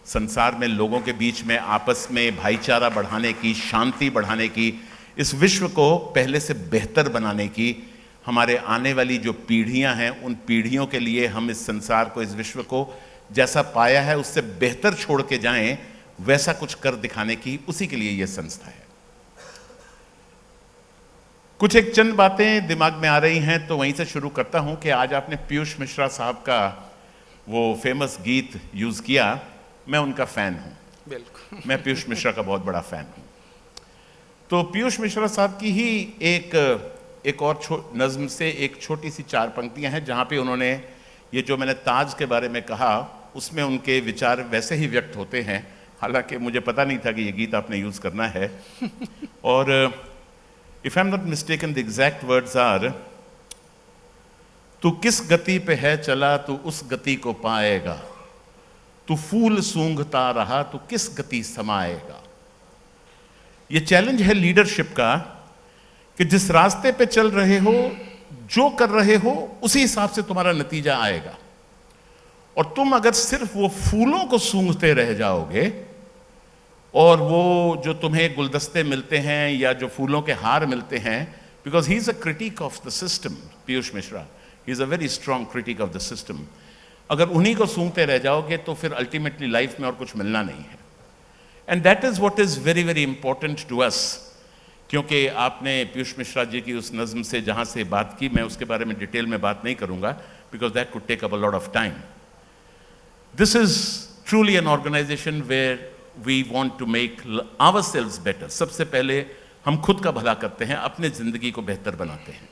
S12: संसार में लोगों के बीच में आपस में भाईचारा बढ़ाने की, शांति बढ़ाने की, इस विश्व को पहले से बेहतर बनाने की। हमारे आने वाली जो पीढ़ियां हैं, उन पीढ़ियों के लिए हम इस संसार को, इस विश्व को जैसा पाया है उससे बेहतर छोड़ के जाएं, वैसा कुछ कर दिखाने की, उसी के लिए यह संस्था है। कुछ एक चंद बातें दिमाग में आ रही हैं तो वहीं से शुरू करता हूं कि आज आपने पीयूष मिश्रा साहब का वो फेमस गीत यूज किया। मैं उनका फैन हूं,
S8: बिल्कुल।
S12: मैं पीयूष मिश्रा का बहुत बड़ा फैन हूं। तो पीयूष मिश्रा साहब की ही एक और नज्म से एक छोटी सी 4 पंक्तियां हैं, जहां पे उन्होंने ये जो मैंने ताज के बारे में कहा, उसमें उनके विचार वैसे ही व्यक्त होते हैं, हालांकि मुझे पता नहीं था कि ये गीत आपने यूज करना है। और if I am not mistaken, the exact words are, तू किस गति पे है चला, तू उस गति को पाएगा, तू फूल सूंघता रहा, तू किस गति समाएगा। ये चैलेंज है लीडरशिप का कि जिस रास्ते पे चल रहे हो, जो कर रहे हो, उसी हिसाब से तुम्हारा नतीजा आएगा। और तुम अगर सिर्फ वो फूलों को सूंघते रह जाओगे, और वो जो तुम्हें गुलदस्ते मिलते हैं या जो फूलों के हार मिलते हैं, because he is a critic of the system, Piyush Mishra, he is a very strong critic of the system. अगर उन्हीं को सूंघते रह जाओगे तो फिर अल्टीमेटली लाइफ में और कुछ मिलना नहीं है। And that is what is very very important to us. क्योंकि आपने पीयूष मिश्रा जी की उस नज्म से जहां से बात की, मैं उसके बारे में डिटेल में बात नहीं करूंगा, because that could take up a lot of time. This is truly an organization where we want to make ourselves better. सबसे पहले हम खुद का भला करते हैं, अपने जिंदगी को बेहतर बनाते हैं।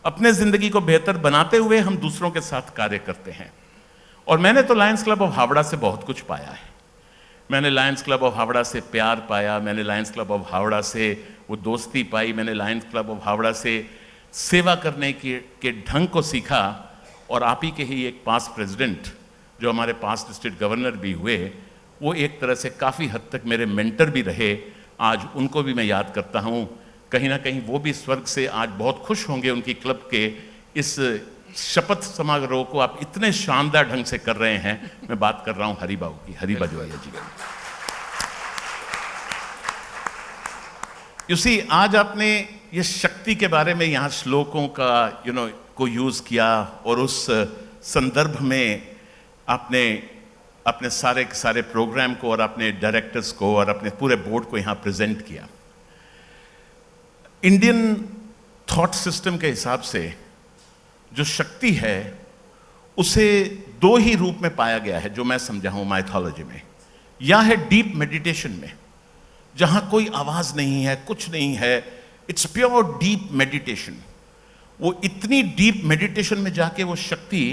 S12: अपने जिंदगी को बेहतर बनाते हुए हम दूसरों के साथ कार्य करते हैं। और मैंने तो लायंस क्लब ऑफ हावड़ा से बहुत कुछ पाया है। मैंने लायंस क्लब ऑफ हावड़ा से प्यार पाया, मैंने लायंस क्लब ऑफ हावड़ा से वो दोस्ती पाई, मैंने लायंस क्लब ऑफ हावड़ा से सेवा करने के ढंग को सीखा। और आप ही के ही एक पास्ट प्रेसिडेंट, जो हमारे पास्ट डिस्ट्रिक्ट गवर्नर भी हुए, वो एक तरह से काफ़ी हद तक मेरे मेंटर भी रहे। आज उनको भी मैं याद करता हूँ। कहीं ना कहीं वो भी स्वर्ग से आज बहुत खुश होंगे, उनकी क्लब के इस शपथ समारोह को आप इतने शानदार ढंग से कर रहे हैं। मैं बात कर रहा हूँ हरिबाबू की, हरिबा जोया जी। यूसी आज आपने ये शक्ति के बारे में यहाँ श्लोकों का को यूज किया, और उस संदर्भ में आपने अपने सारे के सारे प्रोग्राम को और अपने डायरेक्टर्स को और अपने पूरे बोर्ड को यहाँ प्रेजेंट किया। इंडियन थॉट सिस्टम के हिसाब से जो शक्ति है, उसे 2 ही रूप में पाया गया है, जो मैं समझा हूं माइथोलॉजी में। या है डीप मेडिटेशन में, जहां कोई आवाज नहीं है, कुछ नहीं है, इट्स प्योर डीप मेडिटेशन। वो इतनी डीप मेडिटेशन में जाके वो शक्ति,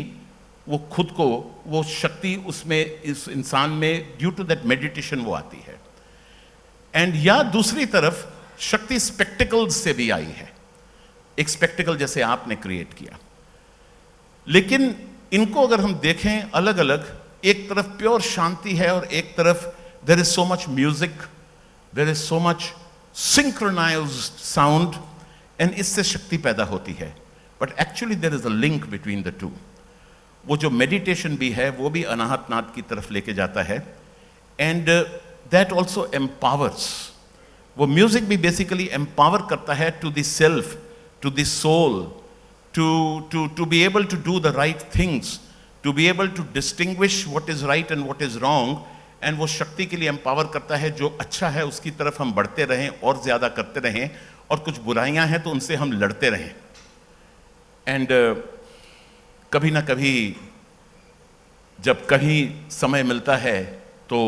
S12: वो खुद को, वो शक्ति उसमें, इस इंसान में, ड्यू टू दैट मेडिटेशन वो आती है। एंड या दूसरी तरफ शक्ति स्पेक्टिकल्स से भी आई है, एक स्पेक्टिकल जैसे आपने क्रिएट किया। लेकिन इनको अगर हम देखें अलग अलग, एक तरफ प्योर शांति है और एक तरफ there is so much music, there is so much synchronized sound, and इससे शक्ति पैदा होती है। But actually there is a link between the two. वो जो मेडिटेशन भी है वो भी अनाहत नाद की तरफ लेके जाता है, एंड दैट ऑल्सो एम्पावर्स। वो म्यूजिक भी बेसिकली एम्पावर करता है to the self, to the soul, to be able to do the right things, to be able to distinguish what is right and what is wrong, and वो शक्ति के लिए एम्पावर करता है। जो अच्छा है उसकी तरफ हम बढ़ते रहें और ज्यादा करते रहें, और कुछ बुराइयां हैं तो उनसे हम लड़ते रहें। एंड कभी ना कभी जब कहीं समय मिलता है तो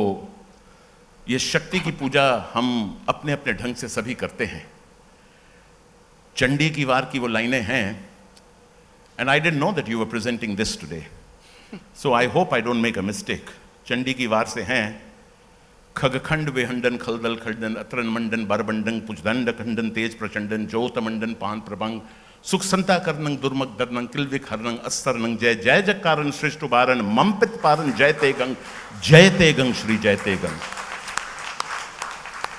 S12: ये शक्ति की पूजा हम अपने अपने ढंग से सभी करते हैं। चंडी की वार की वो लाइनें हैं, and I didn't know that you were presenting this today, so I hope I don't make a mistake. Chandi की वार से हैं, खगखंड वेहंडन खलदल खंडन अत्रन मंडन बरबंडन पुजदंड खंडन तेज प्रचंडन ज्योत मंडन पान प्रभंग सुख संता करनंग दुर्मक दरनंग किलविक हरनंग अस्सरनंग जय जय जयकारन श्रेष्ठ बारन ममपित पारन जय ते गंग श्री जय ते गंग।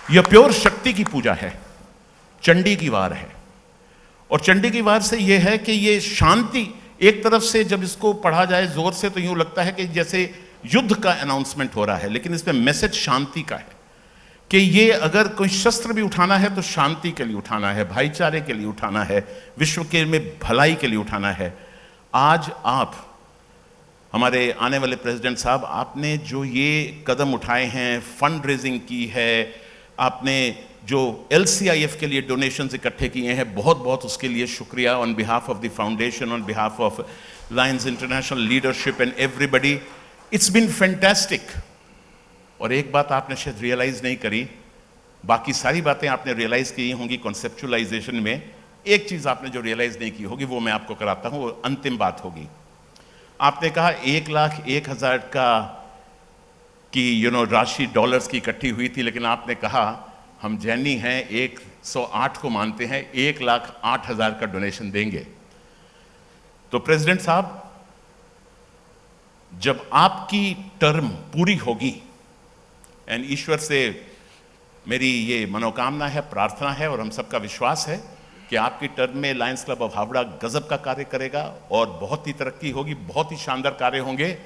S12: यह प्योर शक्ति की पूजा है, चंडी की वार है। और चंडी की वार से यह है कि ये शांति, एक तरफ से जब इसको पढ़ा जाए जोर से तो यूं लगता है कि जैसे युद्ध का अनाउंसमेंट हो रहा है, लेकिन इसमें मैसेज शांति का है कि ये अगर कोई शस्त्र भी उठाना है तो शांति के लिए उठाना है, भाईचारे के लिए उठाना है, विश्व के में भलाई के लिए उठाना है। आज आप हमारे आने वाले प्रेसिडेंट साहब, आपने जो ये कदम उठाए हैं, फंड रेजिंग की है, आपने जो LCIF के लिए डोनेशंस इकट्ठे किए हैं, बहुत बहुत उसके लिए शुक्रिया on behalf of the foundation, on behalf of Lions International leadership and everybody. It's been fantastic. और एक बात आपने शायद रियलाइज नहीं करी, बाकी सारी बातें आपने रियलाइज की होंगी कॉन्सेप्चुअलाइजेशन में, एक चीज आपने जो रियलाइज नहीं की होगी वो मैं आपको कराता हूं, वो अंतिम बात होगी। आपने कहा 1,01,000 का की राशि डॉलर्स की इकट्ठी हुई थी, लेकिन आपने कहा हम जैनी हैं 108 को मानते हैं, 1,08,000 का डोनेशन देंगे। तो प्रेसिडेंट साहब, जब आपकी टर्म पूरी होगी, एंड ईश्वर से मेरी ये मनोकामना है, प्रार्थना है और हम सबका विश्वास है कि आपकी टर्म में लायंस क्लब ऑफ हावड़ा गजब का कार्य करेगा और बहुत ही तरक्की होगी, बहुत ही शानदार कार्य होंगे।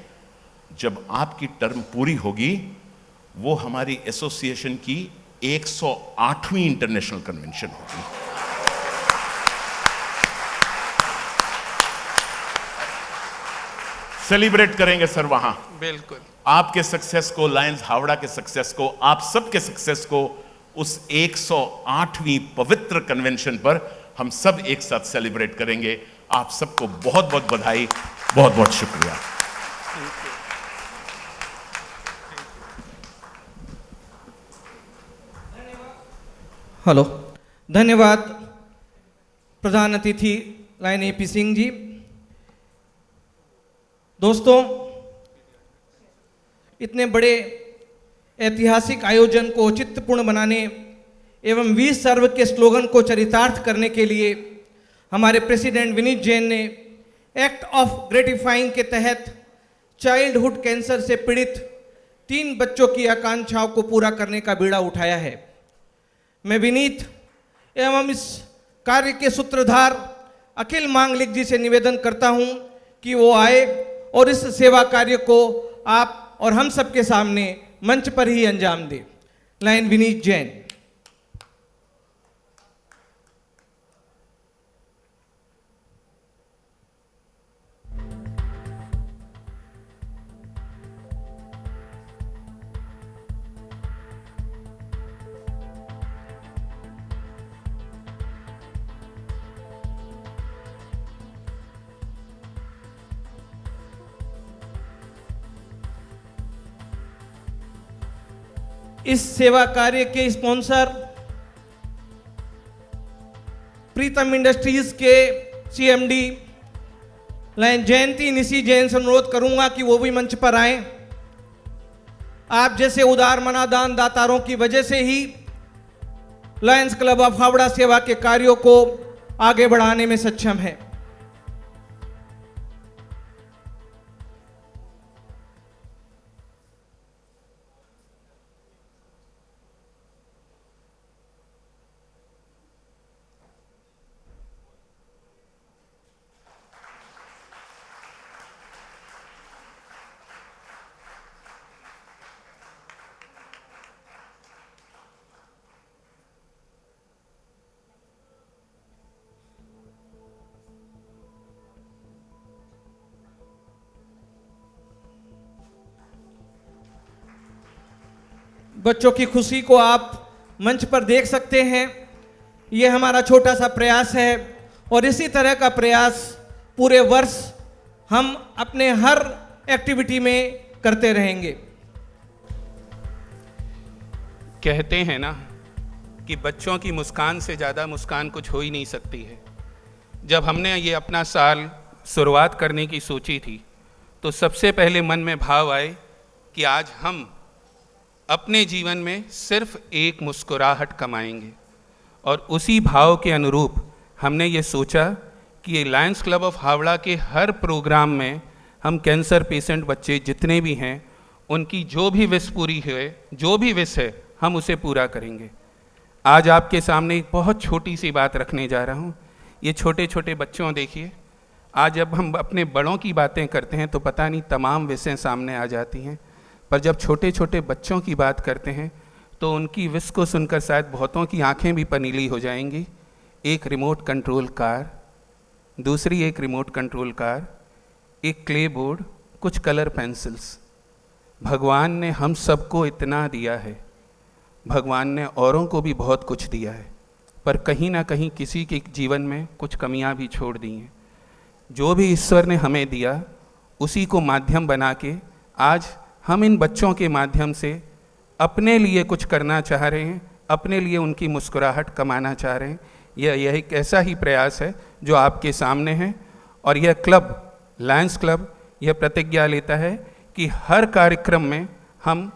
S12: जब आपकी टर्म पूरी होगी, वो हमारी एसोसिएशन की 108वीं इंटरनेशनल कन्वेंशन होगी। सेलिब्रेट करेंगे सर वहां,
S8: बिल्कुल।
S12: आपके सक्सेस को, लायंस हावड़ा के सक्सेस को, आप सबके सक्सेस को, उस 108वीं पवित्र कन्वेंशन पर हम सब एक साथ सेलिब्रेट करेंगे। आप सबको बहुत बहुत बधाई, बहुत बहुत शुक्रिया।
S5: हेलो, धन्यवाद प्रधान अतिथि लायन AP सिंह जी। दोस्तों, इतने बड़े ऐतिहासिक आयोजन को औचित्यपूर्ण बनाने एवं वीर सर्व के स्लोगन को चरितार्थ करने के लिए हमारे प्रेसिडेंट विनीत जैन ने एक्ट ऑफ ग्रेटिफाइंग के तहत चाइल्डहुड कैंसर से पीड़ित 3 बच्चों की आकांक्षाओं को पूरा करने का बीड़ा उठाया है। मैं विनीत एवं इस कार्य के सूत्रधार अखिल मांगलिक जी से निवेदन करता हूं कि वो आए और इस सेवा कार्य को आप और हम सबके सामने मंच पर ही अंजाम दे। लाइन विनीत जैन। इस सेवा कार्य के स्पॉन्सर प्रीतम इंडस्ट्रीज के CMD लाइन जयंती निशी जैन से अनुरोध करूंगा कि वो भी मंच पर आए। आप जैसे उदार मनादान दातारों की वजह से ही लायंस क्लब ऑफ हावड़ा सेवा के कार्यों को आगे बढ़ाने में सक्षम है। बच्चों की खुशी को आप मंच पर देख सकते हैं। ये हमारा छोटा सा प्रयास है और इसी तरह का प्रयास पूरे वर्ष हम अपने हर एक्टिविटी में करते रहेंगे।
S8: कहते हैं ना कि बच्चों की मुस्कान से ज़्यादा मुस्कान कुछ हो ही नहीं सकती है। जब हमने ये अपना साल शुरुआत करने की सोची थी तो सबसे पहले मन में भाव आए कि आज हम अपने जीवन में सिर्फ एक मुस्कुराहट कमाएंगे, और उसी भाव के अनुरूप हमने ये सोचा कि लायंस क्लब ऑफ हावड़ा के हर प्रोग्राम में हम कैंसर पेशेंट बच्चे जितने भी हैं उनकी जो भी विश पूरी है, जो भी विश है, हम उसे पूरा करेंगे। आज आपके सामने एक बहुत छोटी सी बात रखने जा रहा हूँ। ये छोटे छोटे बच्चों देखिए, आज जब हम अपने बड़ों की बातें करते हैं तो पता नहीं तमाम विषय सामने आ जाती हैं, पर जब छोटे छोटे बच्चों की बात करते हैं तो उनकी विश को सुनकर शायद बहुतों की आंखें भी पनीली हो जाएंगी। एक रिमोट कंट्रोल कार, दूसरी एक रिमोट कंट्रोल कार, एक क्ले बोर्ड, कुछ कलर पेंसिल्स। भगवान ने हम सबको इतना दिया है, भगवान ने औरों को भी बहुत कुछ दिया है, पर कहीं ना कहीं किसी के जीवन में कुछ कमियां भी छोड़ दी हैं। जो भी ईश्वर ने हमें दिया उसी को माध्यम बना के आज हम इन बच्चों के माध्यम से अपने लिए कुछ करना चाह रहे हैं, अपने लिए उनकी मुस्कुराहट कमाना चाह रहे हैं। यह एक ऐसा ही प्रयास है जो आपके सामने है, और यह क्लब, लायंस क्लब, यह प्रतिज्ञा लेता है कि हर कार्यक्रम में हम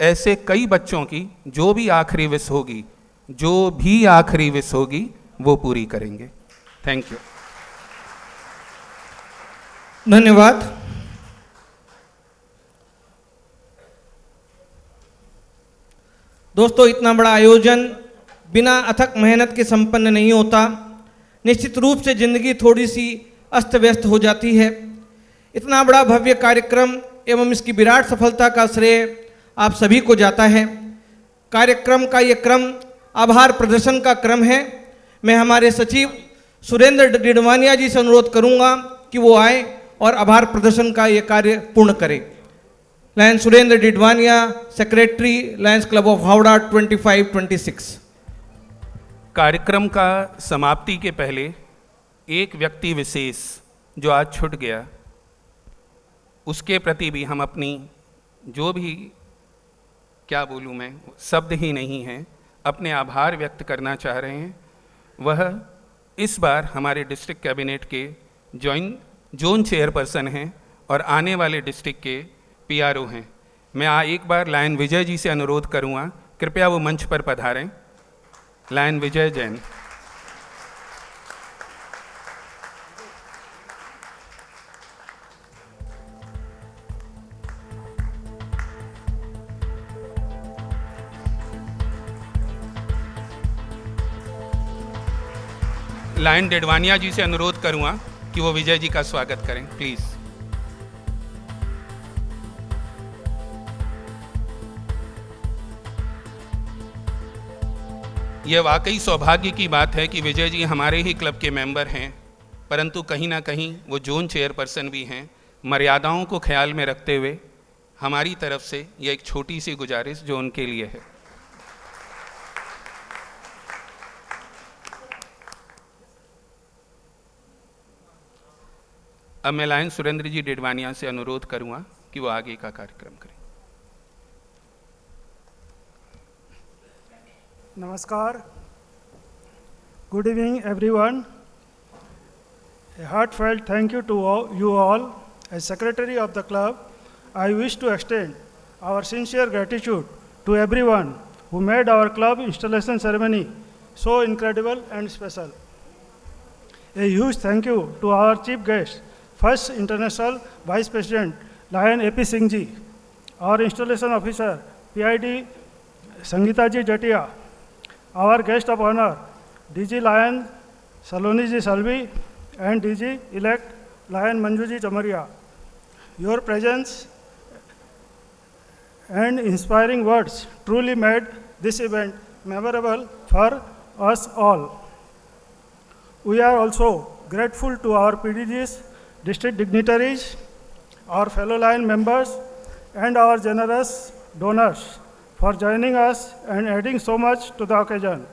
S8: ऐसे कई बच्चों की जो भी आखिरी विश होगी, जो भी आखिरी विश होगी वो पूरी करेंगे। Thank you.
S5: धन्यवाद। दोस्तों, इतना बड़ा आयोजन बिना अथक मेहनत के संपन्न नहीं होता। निश्चित रूप से जिंदगी थोड़ी सी अस्त व्यस्त हो जाती है। इतना बड़ा भव्य कार्यक्रम एवं इसकी विराट सफलता का श्रेय आप सभी को जाता है। कार्यक्रम का ये क्रम आभार प्रदर्शन का क्रम है। मैं हमारे सचिव सुरेंद्र डिडवानिया जी से अनुरोध करूंगा कि वो आए और आभार प्रदर्शन का ये कार्य पूर्ण करें। Lions Surendra Didwania, secretary, Lions club of Howrah 2526।
S8: कार्यक्रम का समाप्ति के पहले एक व्यक्ति विशेष जो आज छूट गया, उसके प्रति भी हम अपनी जो भी, क्या बोलूँ मैं, शब्द ही नहीं हैं, अपने आभार व्यक्त करना चाह रहे हैं। वह इस बार हमारे डिस्ट्रिक्ट कैबिनेट के जोन चेयरपर्सन हैं और आने वाले डिस्ट्रिक्ट के पीआरओ हैं। मैं एक बार लायन विजय जी से अनुरोध करूँगा, कृपया वो मंच पर पधारें। लायन विजय जैन। लायन डिडवानिया जी से अनुरोध करूंगा कि वो विजय जी का स्वागत करें, प्लीज। यह वाकई सौभाग्य की बात है कि विजय जी हमारे ही क्लब के मेंबर हैं, परंतु कहीं ना कहीं वो जोन चेयरपर्सन भी हैं। मर्यादाओं को ख्याल में रखते हुए हमारी तरफ से यह एक छोटी सी गुजारिश जो उनके लिए है। अब मैं लायन सुरेंद्र जी डिडवानिया से अनुरोध करूंगा कि वो आगे का कार्यक्रम करें।
S7: नमस्कार, good evening everyone. A heartfelt thank you to you all. As Secretary of the club, I wish to extend our sincere gratitude to everyone who made our club installation ceremony so incredible and special. A huge thank you to our chief guest, First International Vice President Lion A.P. Singh ji, our installation officer PID Sangeeta ji Jatia, our guest of honor DG Lion Saloni ji Salvi and DG elect Lion Manju ji Chamaria. Your presence and inspiring words truly made this event memorable for us all. We are also grateful to our PDGs, district dignitaries, our fellow Lion members, and our generous donors for joining us and adding so much to the occasion.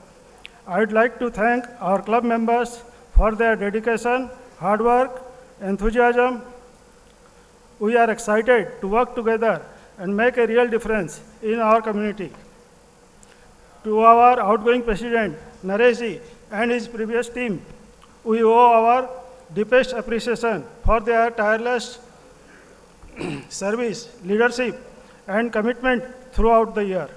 S7: I'd like to thank our club members for their dedication, hard work, enthusiasm. We are excited to work together and make a real difference in our community. To our outgoing president, Nareshji, and his previous team, we owe our deepest appreciation for their tireless service, leadership, and commitment throughout the year.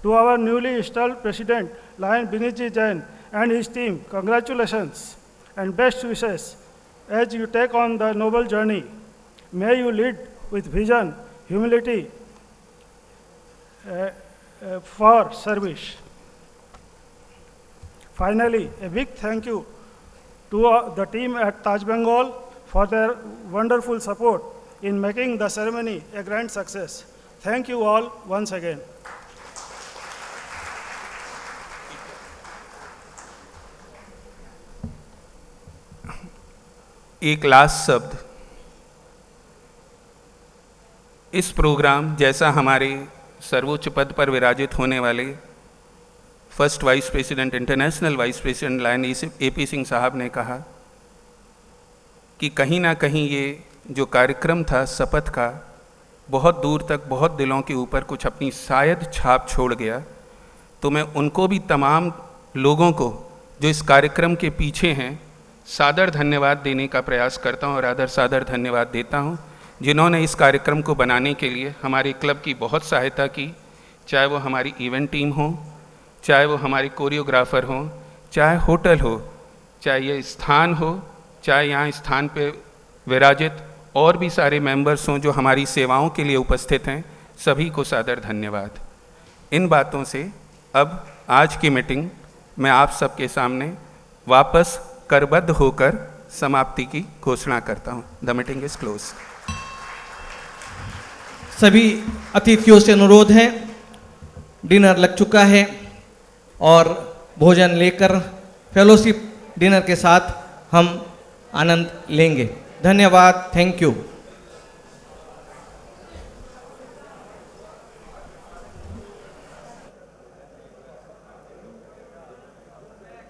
S7: To our newly installed president, Lion Vinitji Jain, and his team, congratulations and best wishes as you take on the noble journey. May you lead with vision, humility, for service. Finally, a big thank you to the team at Taj Bengal for their wonderful support in making the ceremony a grand success. Thank you all once again.
S8: एक लास्ट शब्द, इस प्रोग्राम जैसा हमारे सर्वोच्च पद पर विराजित होने वाले first vice president, international vice president lion AP Singh साहब ने कहा कि कहीं ना कहीं ये जो कार्यक्रम था शपथ का, बहुत दूर तक, बहुत दिलों के ऊपर कुछ अपनी शायद छाप छोड़ गया। तो मैं उनको भी, तमाम लोगों को जो इस कार्यक्रम के पीछे हैं, सादर धन्यवाद देने का प्रयास करता हूँ और आदर सादर धन्यवाद देता हूँ, जिन्होंने इस कार्यक्रम को बनाने के लिए हमारे क्लब की बहुत सहायता की, चाहे वो हमारी इवेंट टीम हो, चाहे वो हमारे कोरियोग्राफर हों, चाहे होटल हो, चाहे ये स्थान हो, चाहे यहाँ स्थान पे विराजित और भी सारे मेंबर्स हों जो हमारी सेवाओं के लिए उपस्थित हैं, सभी को सादर धन्यवाद। इन बातों से अब आज की मीटिंग मैं आप सबके सामने वापस करबद्ध होकर समाप्ति की घोषणा करता हूँ। The meeting is close.
S5: सभी अतिथियों से अनुरोध है, डिनर लग चुका है और भोजन लेकर फेलोशिप डिनर के साथ हम आनंद लेंगे। धन्यवाद। Thank you.